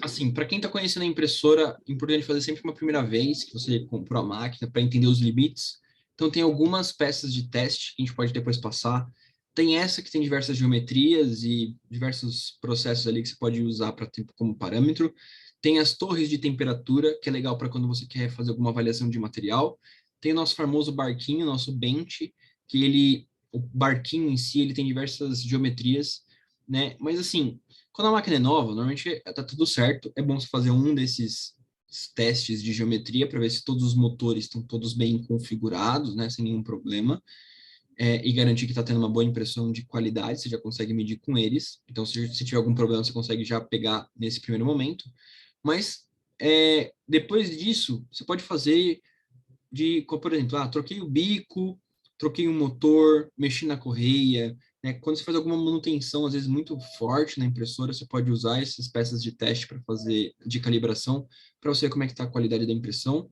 assim, para quem está conhecendo a impressora, é importante fazer sempre uma primeira vez que você comprou a máquina para entender os limites. Então, tem algumas peças de teste que a gente pode depois passar. Tem essa que tem diversas geometrias e diversos processos ali que você pode usar para como parâmetro. Tem as torres de temperatura, que é legal para quando você quer fazer alguma avaliação de material. Tem o nosso famoso barquinho, nosso bench, o barquinho em si, ele tem diversas geometrias, né? Mas assim, quando a máquina é nova, normalmente tá tudo certo. É bom você fazer um desses testes de geometria para ver se todos os motores estão todos bem configurados, né? Sem nenhum problema. e garantir que está tendo uma boa impressão de qualidade, você já consegue medir com eles. Então, se tiver algum problema, você consegue já pegar nesse primeiro momento. Mas, depois disso, você pode fazer por exemplo, troquei o bico, troquei o motor, mexi na correia, né? Quando você faz alguma manutenção, às vezes muito forte na impressora, você pode usar essas peças de teste para fazer, de calibração, para você ver como é que está a qualidade da impressão.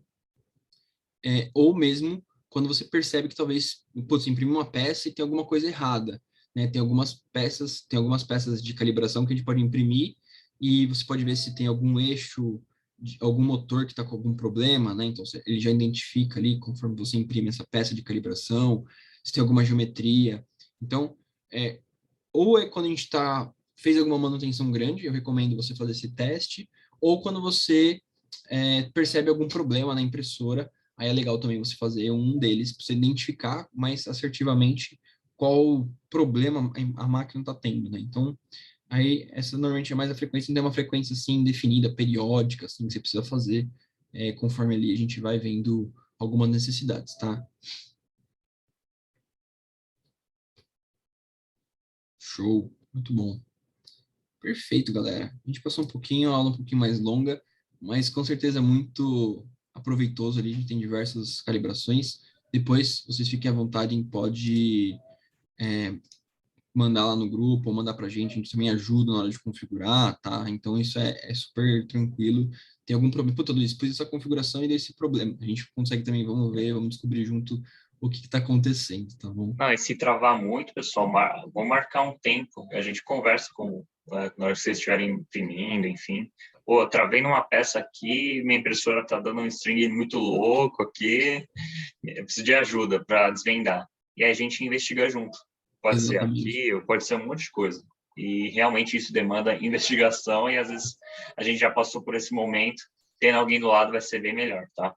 Ou mesmo quando você percebe que talvez, putz, imprime uma peça e tem alguma coisa errada, né? Tem algumas peças de calibração que a gente pode imprimir e você pode ver se tem algum eixo, algum motor que está com algum problema, né? Então ele já identifica ali conforme você imprime essa peça de calibração, se tem alguma geometria. Então, ou quando a gente fez alguma manutenção grande, eu recomendo você fazer esse teste, ou quando você percebe algum problema na impressora, aí é legal também você fazer um deles para você identificar mais assertivamente qual problema a máquina está tendo, né? Então, aí essa normalmente é mais a frequência, não tem uma frequência assim definida, periódica, assim, que você precisa fazer, conforme ali a gente vai vendo algumas necessidades, tá? Show, muito bom. Perfeito, galera. A gente passou um pouquinho, a aula um pouquinho mais longa, mas com certeza muito aproveitoso ali. A gente tem diversas calibrações. Depois, vocês fiquem à vontade, pode mandar lá no grupo ou mandar para a gente também ajuda na hora de configurar, tá? Então, isso é super tranquilo. Tem algum problema? Puta, Luiz, pus essa configuração e desse problema. A gente consegue também, vamos ver, vamos descobrir junto o que está acontecendo, tá bom? Não, e se travar muito, pessoal, vamos marcar um tempo. A gente conversa na hora que vocês estiverem imprimindo, enfim. Pô, travei numa peça aqui, minha impressora tá dando um string muito louco aqui, eu preciso de ajuda para desvendar. E aí a gente investiga junto. Pode ser Exatamente. aqui, ou pode ser um monte de coisa. E realmente isso demanda investigação e às vezes a gente já passou por esse momento, tendo alguém do lado vai ser bem melhor, tá?